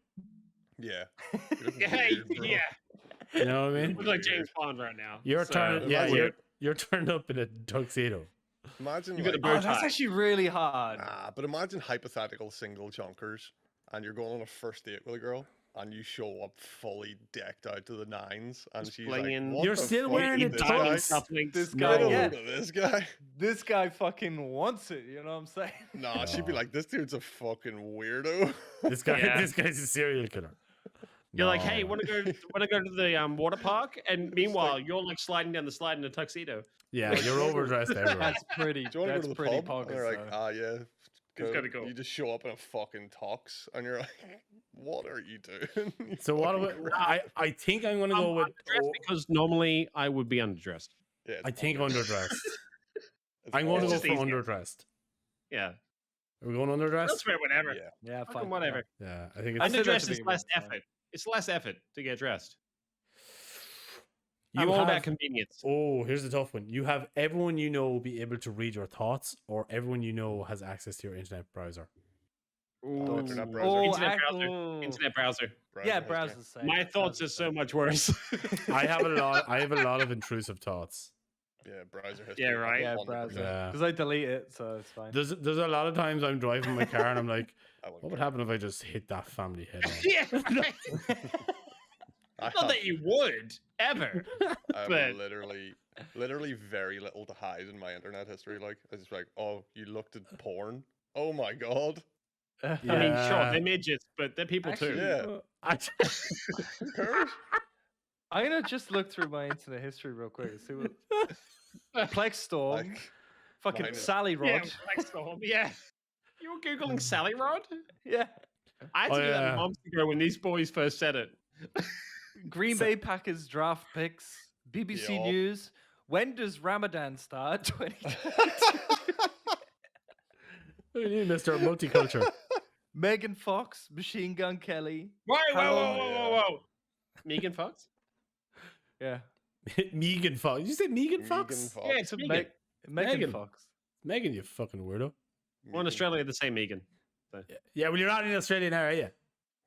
Yeah. You're looking yeah, weird, bro. yeah. You know what I You mean? look like James Bond right now. You're So, turning, yeah, imagine- you're turned up in a tuxedo. Imagine You got a like, bow Oh, that's tie. actually really hard. but imagine hypothetical single chunkers, and you're going on a first date with a girl, and you show up fully decked out to the nines, and Just she's like, flinging- "What You're the still fuck wearing is a this tux. guy? Diamond cufflinks. This No. guy, Get a yeah, load of this guy." this guy fucking wants it. You know what I'm saying? Nah, she'd be No. like, "This dude's a fucking weirdo." This guy, Yeah. this guy's a serial killer. You're like, hey, No. want to go to the water park? And meanwhile, you're like sliding down the slide in a tuxedo. Yeah, you're overdressed everywhere. That's pretty. Do you want to go That's to the pretty pub? And they're like, poggers, "Ah, yeah." It's kinda cool. You just show up in a fucking tux, and you're like, "What are you doing?" You So what? fucking I think I'm gonna I'm go with. underdressed because normally I would be underdressed. Yeah, it's I think under. underdressed. It's I'm going to It's go just for easier. underdressed. Yeah, Are we going underdressed? that's fair. Whatever. Yeah. Yeah, Fucking fine. whatever. Yeah, I think I it's. said that Underdressed to is be less fine. effort. It's less effort to get dressed. You I'm all have- about convenience. Oh, here's the tough one. You have everyone you know be able to read your thoughts, or everyone you know has access to your internet browser. Ooh. Internet browser. Oh, Internet browser. oh. Internet browser. Yeah, history. browser's same. My thoughts are so much worse. I have a lot. I have a lot of intrusive thoughts. Yeah, browser history. Yeah, right. Yeah, 100%. browser. Yeah. Because I delete it, so it's fine. There's a lot of times I'm driving my car and I'm like, I wouldn't what would care. happen if I just hit that family head on? yeah. Right. I Not have, that you would ever. I have but- literally very little to hide in my internet history. Like, it's just like, oh, you looked at porn. Oh my god. I mean, Yeah. sure, they're midgets, but they're people too. Yeah. I- Who cares? I'm gonna just look through my internet history real quick and see what Plex Storm, Like, fucking mine- Sally Rod. Yeah, Black Storm, yeah. You were Googling Sally Rod? Yeah. I had to Oh, do that yeah. months ago when these boys first said it. Green Bay Packers draft picks, BBC Yup. News. When does Ramadan start? 2022. What do you mean, Mr. Multicultural? Megan Fox, Machine Gun Kelly. Whoa, whoa, How- whoa, whoa, whoa, whoa. Megan Fox? Yeah. Megan Fox. Did you say Megan Fox? Megan Fox. Yeah, it's Megan. Megan Megan. Fox. Megan, you fucking weirdo. We're in Australia, the same Megan. Yeah, well, you're not in Australia now, are you?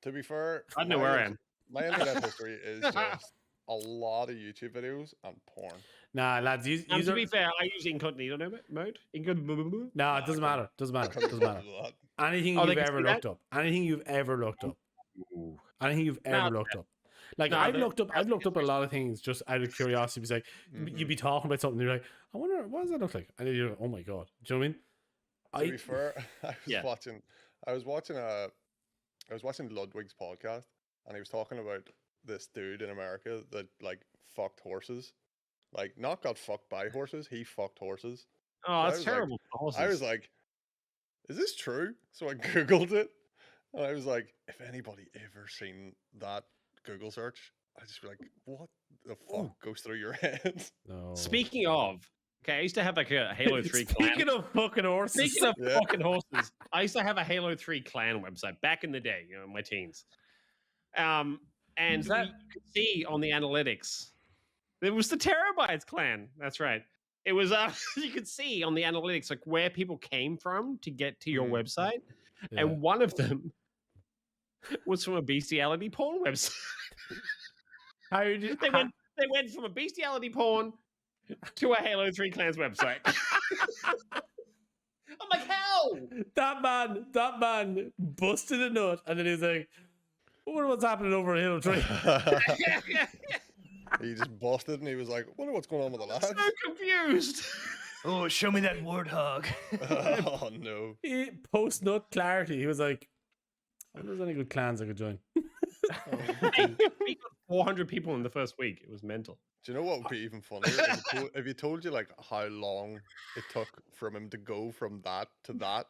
To be fair, I know where I am. my internet history is just a lot of YouTube videos and porn. Nah, lads, use To be fair, I use incognito mode. Incognito. no, it doesn't matter. Doesn't I matter. couldn't Doesn't matter. do that. Anything Oh, they you've can ever see that? looked up. Anything you've ever looked up. Anything you've ever looked up. Like No, I've the- looked up a lot of things just out of curiosity. It's like you'd be talking about something, and you're like, I wonder what does that look like? And then you're like, oh my god. Do you know what I mean? To be fair, Yeah. I was watching Ludwig's podcast, and he was talking about this dude in America that like fucked horses. Like not got fucked by horses, he fucked horses. Oh, I that's was like- terrible. for horses. I was like, is this true? So I Googled it. And I was like, if anybody ever seen that Google search, I'd just be like, what the fuck goes through your head? No. Speaking of, okay, I used to have like a Halo 3 clan. Speaking of fucking horses. Speaking of Yeah. fucking horses, I used to have a Halo 3 clan website back in the day, you know, in my teens. And Is that- you could see on the analytics, it was the Terabytes clan. That's right. It was you could see on the analytics like where people came from to get to your website, Yeah. and one of them was from a bestiality porn website. How did They went from a bestiality porn to a Halo 3 clans website. I'm like, how? that man busted a nut, and then he's like, I wonder what's happening over at Halo 3. He just busted and he was like, wonder what's going on with the lads? So confused. Oh, show me that warthog. Oh no. Post nut clarity. He was like, I wonder if there's any good clans I could join. We got 400 people in the first week. It was mental. Do you know what would be even funnier? If he told you like how long it took from him to go from that to that,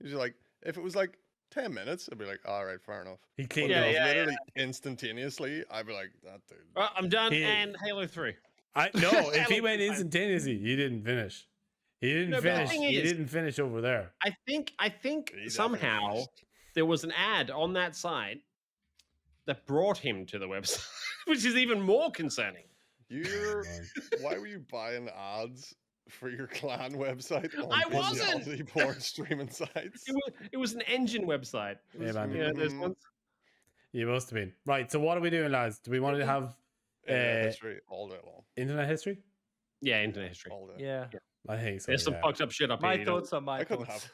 he's like, if it was like 10 minutes, I'd be like, all right, fair enough. He But cleaned if it it up. was Yeah, literally instantaneously, I'd be like, that dude. Well, I'm done. He- And Halo 3. No, if he Halo went 3. instantaneously, he didn't finish. He didn't No, but the finish. thing He is- didn't finish over there. I think He definitely somehow finished. there was an ad on that site that brought him to the website, which is even more concerning. Why were you buying ads for your clan website on I wasn't! bestiality porn streaming sites? It was an engine website. It Yeah, was, man. you know, those Mhm. ones. You must have been. Right, so what are we doing, lads? Do we want to have History all day long. internet history? Yeah, internet history. All day. Yeah. I think so. There's some yeah. fucked up shit up My here. you know. thoughts are my I couldn't thoughts.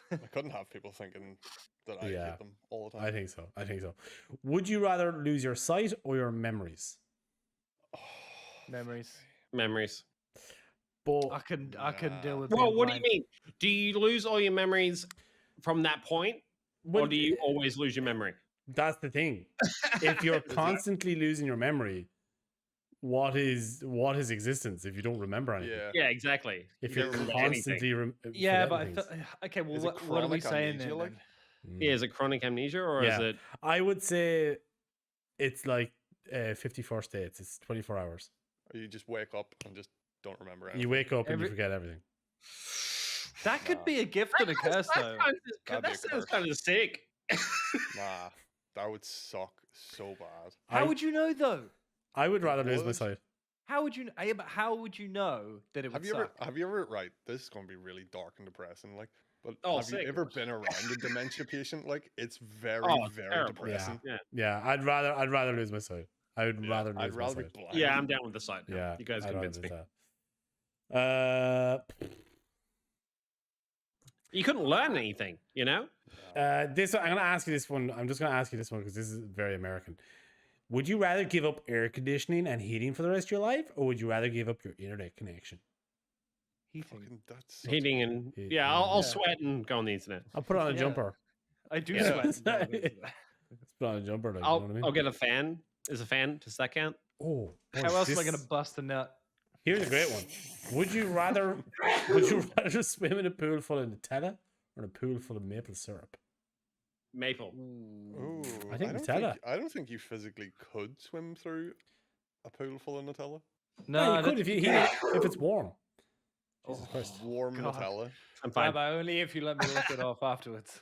have people thinking that I Yeah. hate them all the time. I think so. Would you rather lose your sight or your memories? Memories. Memories. But I can deal with. Well, being what do you blind. mean? Do you lose all your memories from that point, or do you always lose your memory? that's the thing. If you're constantly losing your memory, what is existence if you don't remember anything? Yeah. Yeah, exactly. If You you're don't remember anything. constantly Yeah, but I forgetting feel, okay. Well, Is it what are we chronic saying amnesia, then? like? things. Yeah, is it chronic amnesia or Yeah. is it? I would say it's like 54 states. It's 24 hours. Or you just wake up and just don't remember anything. You wake up and you Every- forget everything. That could be a gift and a curse, though. That'd be That a sounds curse. kind of sick. Nah, that would suck so bad. How I- would you know though? I would rather lose my would. sight. How would you? Yeah, but how would you know that it would suck? Have you ever right, this is gonna be really dark and depressing, like, but Oh, have sick. you ever been around a dementia patient? Like, it's very, Oh, it's very terrible. depressing. Yeah, Yeah, I'd rather lose my sight. I would Yeah, rather lose I'd my rather be sight. blind. yeah, I'm down with the site. Now. Yeah, you guys I'd rather convinced me. lose that. You couldn't learn anything, you know? This I'm gonna ask you this one. I'm just gonna ask you this one because this is very American. Would you rather give up air conditioning and heating for the rest of your life, or would you rather give up your internet connection? Heating. Fucking, that's such a- Heating and Yeah, yeah, I'll yeah. sweat and go on the internet. I'll put on a Yeah. jumper. I do Yeah. sweat. and go into that. Let's put on a jumper. Like, you I'll know what I mean? I'll get a fan. Is a fan? Does that count? Oh, How boys, else am I this- going to bust a nut? Here's a great one. Would you rather swim in a pool full of Nutella or in a pool full of maple syrup? Maple. Ooh, I think don't Nutella. I don't think you physically could swim through a pool full of Nutella. No, you I could don't- if you heat it, if it's warm. Jesus Christ. Warm God. Nutella. I'm Yeah, fine. but only if you let me lick it off afterwards.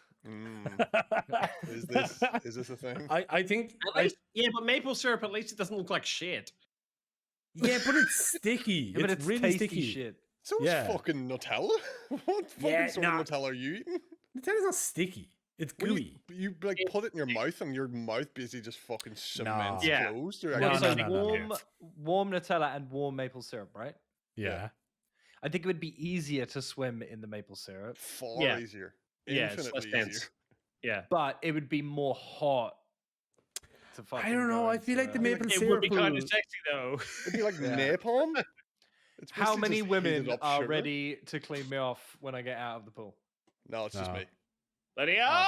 Is this a thing? I think At least, yeah, but maple syrup at least it doesn't look like shit. yeah, but it's sticky. Yeah, but it's it's really tasty sticky. shit. So Yeah. it's fucking Nutella. What fucking Yeah, sort nah. of Nutella are you eating? Nutella's not sticky. It's When gooey. you like put it in your mouth, and your mouth basically just fucking cements Yeah. closed. You're No, actually- no, no. warm Nutella and warm maple syrup, right? Yeah. I think it would be easier to swim in the maple syrup, Far Yeah. easier. Yeah, it's less Infinitely dense. easier. Yeah. but it would be more hot. To I don't know. go I feel like the into maple It syrup would be kind will- of sexy though. It'd be like Yeah. napalm. It's How basically many just women heated up are sugar. ready to clean me off when I get out of the pool? No, it's just No. me. Lydia!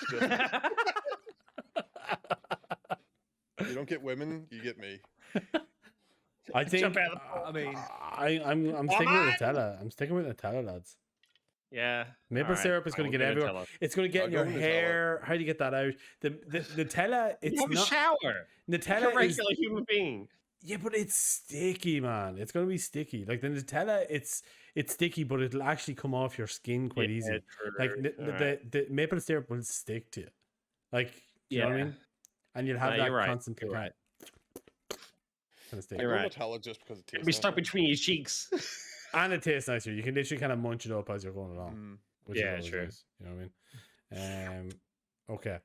It's just me. You don't get women, you get me. I think. Jump out of the pool. I mean, I'm sticking with Nutella. I'm sticking with Nutella, lads. Yeah. Maple alright, syrup is going to get everywhere. Nutella. It's going to get I'll in go your with Nutella. hair. How do you get that out? The Nutella. It's You have a not shower. Like a Nutella is regular human being. yeah, but it's sticky, man. It's going to be sticky. Like the Nutella, it's sticky, but it'll actually come off your skin quite easy. true. Like Alright. the maple syrup will stick to you. Like, do you know what I Yeah. mean? And you'll have No, that you're right. constant You're right. kind of stick. I You're go right. Nutella just because it tastes It'd be stuck nicer. between your cheeks. And it tastes nicer. You can literally kind of munch it up as you're going along. Mm. Which is Yeah, always true. nice, you know what I mean? Okay.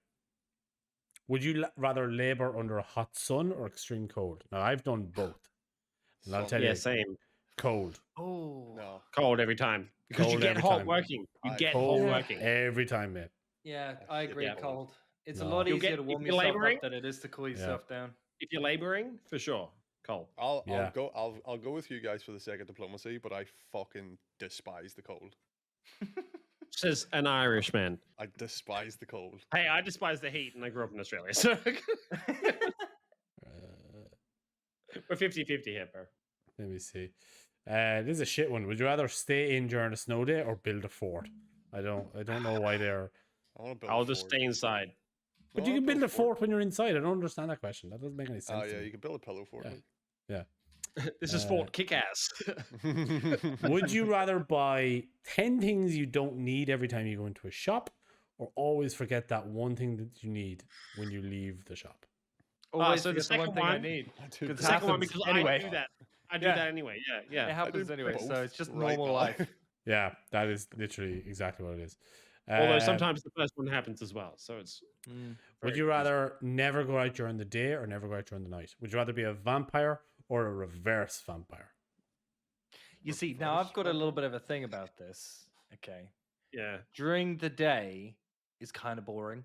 Would you rather labor under a hot sun or extreme cold? Now, I've done both. And I'll Sun. tell Yeah, you, same. cold. oh, No. Cold every time. Because Cold you get every hot time. working. You I- get Cold hot working. every time, mate. yeah, I agree. Yeah. Cold. It's No. a lot You'll easier get- to if warm you're yourself labouring- up than it is to cool Yeah. yourself down. If you're laboring, for sure. Cold. I'll Yeah. go with you guys for the sake of diplomacy, but I fucking despise the cold. Says an Irishman. I despise the cold. Hey, I despise the heat and I grew up in Australia. So we're 50-50 here, bro. Let me see. This is a shit one. Would you rather stay in during a snow day or build a fort? I don't know why they're. I want to build. I'll a just fort. stay inside. But I you wanna can build a fort when you're inside. I don't understand that question. That doesn't make any sense. Oh to yeah, me. you can build a pillow fort. Yeah. This is Fort Kick-Ass. Would you rather buy 10 things you don't need every time you go into a shop, or always forget that one thing that you need when you leave the shop? Always so the forget the one second thing I one- need. Dude, The The second one, happens because anyway. I do that. I do Yeah. that anyway. Yeah, It yeah. happens do anyway, so both it's just right normal now. life. Yeah, that is literally exactly what it is. Although Uh, sometimes the first one happens as well. So it's would very you rather never go out during the day or never go out during the night? Would you rather be a vampire or a reverse vampire? You see, now I've got a little bit of a thing about this. Okay. yeah. During the day is kind of boring,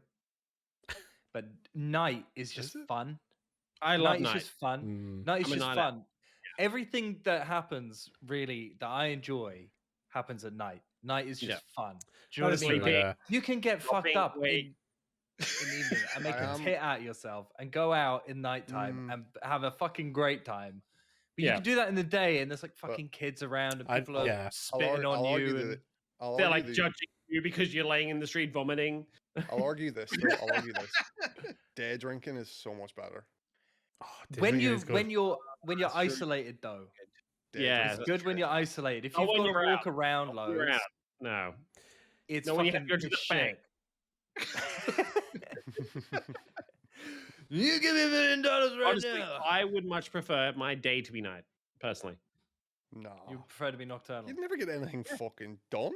but night is just it? fun. I love Night night. is just fun. Mm, Night is I'm a just night fun. Everything that happens, really, that I enjoy, happens at night. Night is just Yeah. fun. Do you know that what I is mean? true, Sleeping. yeah. You can get fucked Shopping, up wait. in the evening and make I a am- tit out yourself and go out in nighttime and have a fucking great time. But you Yeah. can do that in the day and there's like fucking kids around and I- people are yeah. spitting on you. And... They're like judging you because you're laying in the street vomiting. I'll argue this. Though, I'll argue this. Day drinking is so much better. Oh, day when drinking you is good. when you're That's true. isolated though, Day Yeah, it's that's good when true. you're isolated. If Oh, you've when got you're to walk out. around You're loads, out. No. it's No, when you fucking have to go to it's the bank. shit. You give me $1 million right Honestly, now. I would much prefer my day to be night, personally. No. You prefer to be nocturnal. You'd never get anything fucking done.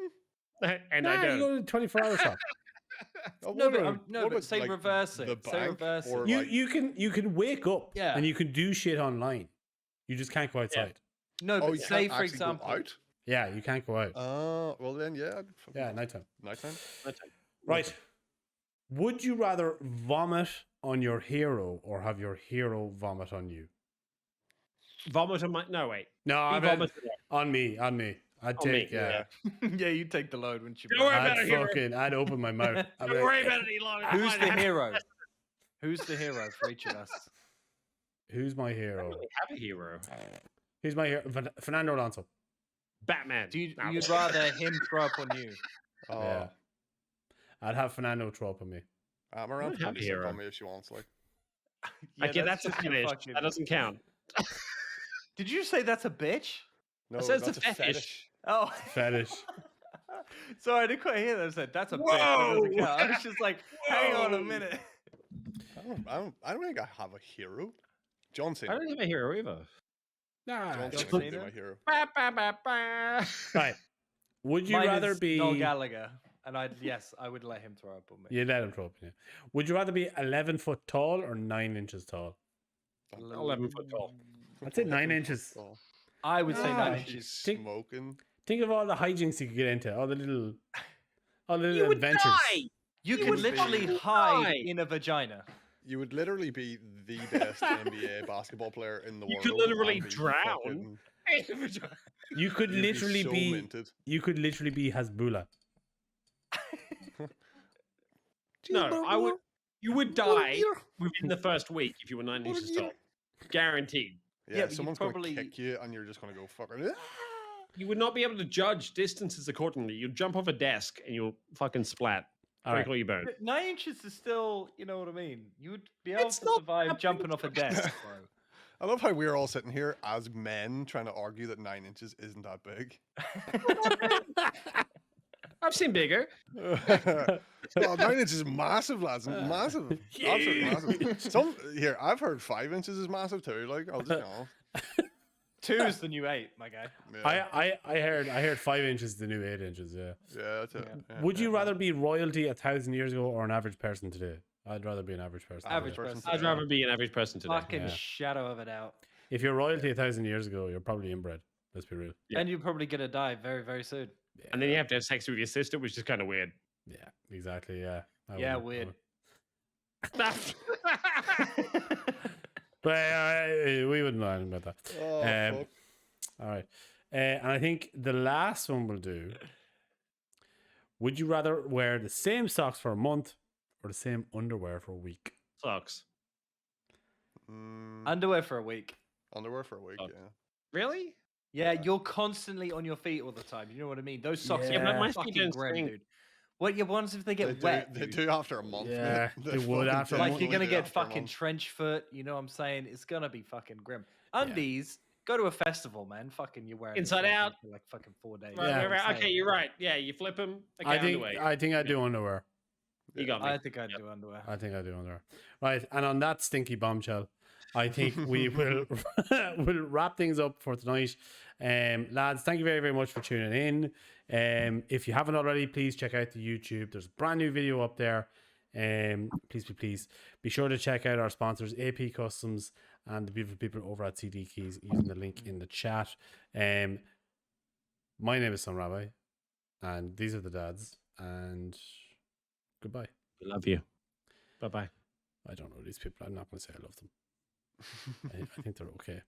And Nah, I you don't. go to the 24-hour shop. Oh, No, what but, about- no, what but about, say like, reverse the it. Say bank reverse or, it. You like- you can wake up Yeah. and you can do shit online. You just can't go outside. No, Oh, but you say can't for actually go example, out? Yeah, you can't go out. Well then, yeah. I'd fucking Yeah, go. nighttime. Nighttime. Right. Would you rather vomit on your hero or have your hero vomit on you? Vomit on my. No, wait. No, He I mean, vomited on me. I'd On me, take, yeah. yeah, you take the load, wouldn't you? Don't bro? worry about I'd it, hero. fucking, I'd open my mouth. I'd be Don't worry like, about it, Elon. It's Who's fine. the I hero? Who's the hero for each of us? Who's my don't hero? really have a hero. Who's my hero? Fernando Alonso. Batman. Do you'd rather him throw up on you? Oh, Yeah. I'd have Fernando throw up on me. I'm around don't have a 20 hero. on me if she wants. Like, Okay, that's a just your fetish. fucking- That doesn't count. Did you say that's a bitch? no, said it's a that's a fetish. fetish. Oh, Fetish. sorry, I didn't quite hear that. I said that's a bitch. That doesn't count. I was just like, hang on a Whoa. minute. I don't think I have a hero. John I Cena. don't have a hero either. Nah. John John Cena could be Cena? my hero. Ba, ba, ba, ba. Right. Would you Mine rather is be Noel Gallagher. And I would let him throw up on me. You let him throw up. Yeah. Would you rather be 11 foot tall or 9 inches tall? 11 foot tall. I'd say 9 inches. I would say 9 Ah, inches. Smoking. Think of all the hijinks you could get into, all the little You would adventures. die. You You could would literally die. hide in a vagina. You would literally be the best NBA basketball player in the You world. could literally and be drown. fucking- You could you'd literally so be. minted. You could literally be Hasbullah. No, I would. You would die within the first week if you were 9 inches tall. Guaranteed. Yeah, Yeah, but you'd someone's probably- gonna kick you, and you're just gonna go fucking. You would not be able to judge distances accordingly. You'd jump off a desk and you'll fucking splat. All Break right. all your bones. 9 inches is still, you know what I mean. You would be able It's to not survive that jumping big. off a desk. So. I love how we're all sitting here as men trying to argue that 9 inches isn't that big. I've seen bigger. Oh, 9 inches is massive, lads. Massive. Absolutely massive. I've heard 5 inches is massive too. Like, I'll just be honest. 2 is the new 8, my guy. Yeah, I heard 5 inches is the new 8 inches. Yeah. yeah, that's it. Yeah, Would you yeah. rather be royalty 1,000 years ago or an average person today? I'd rather be an average person. Average today. person. I'd rather be an average person today. Fucking Yeah. shadow of a doubt. If you're royalty 1,000 years ago, you're probably inbred. Let's be real. Yeah. And you're probably going to die very, very soon. Yeah. And then you have to have sex with your sister, which is kind of weird. Yeah, exactly. Yeah. I Yeah, wouldn't- weird. But we wouldn't mind about that. Oh, fuck. All right. And I think the last one we'll do. Would you rather wear the same socks for a month or the same underwear for a week? Sucks. Underwear for a week. Underwear for a week, Oh. yeah. Really? Yeah, you're constantly on your feet all the time. You know what I mean? Those socks Yeah, are but my feet fucking don't grim, stink. dude. What your ones if they get wet? They dude. do after a month. Yeah, mate. they would fucking after a Like month. you're gonna definitely do get after a fucking month. trench foot. You know what I'm saying? It's gonna be fucking grim. Undies. Go to a festival, man. Fucking you're wearing Inside those out. for like fucking 4 days. Right, Yeah. right, right. Insane. Okay, you're right. Yeah, you flip them. Okay, I think underwear. I think I do underwear. You got me. I think I'd do underwear. I think I do underwear. Right, and on that stinky bombshell, I think we will will wrap things up for tonight. Lads, thank you very, very much for tuning in. If you haven't already, please check out the YouTube. There's a brand new video up there. Please be sure to check out our sponsors, AP Customs and the beautiful people over at CD Keys using the link in the chat. My name is Son Rabbi, and these are the dads. And goodbye. We love you. Bye bye. I don't know these people. I'm not going to say I love them. I think they're okay.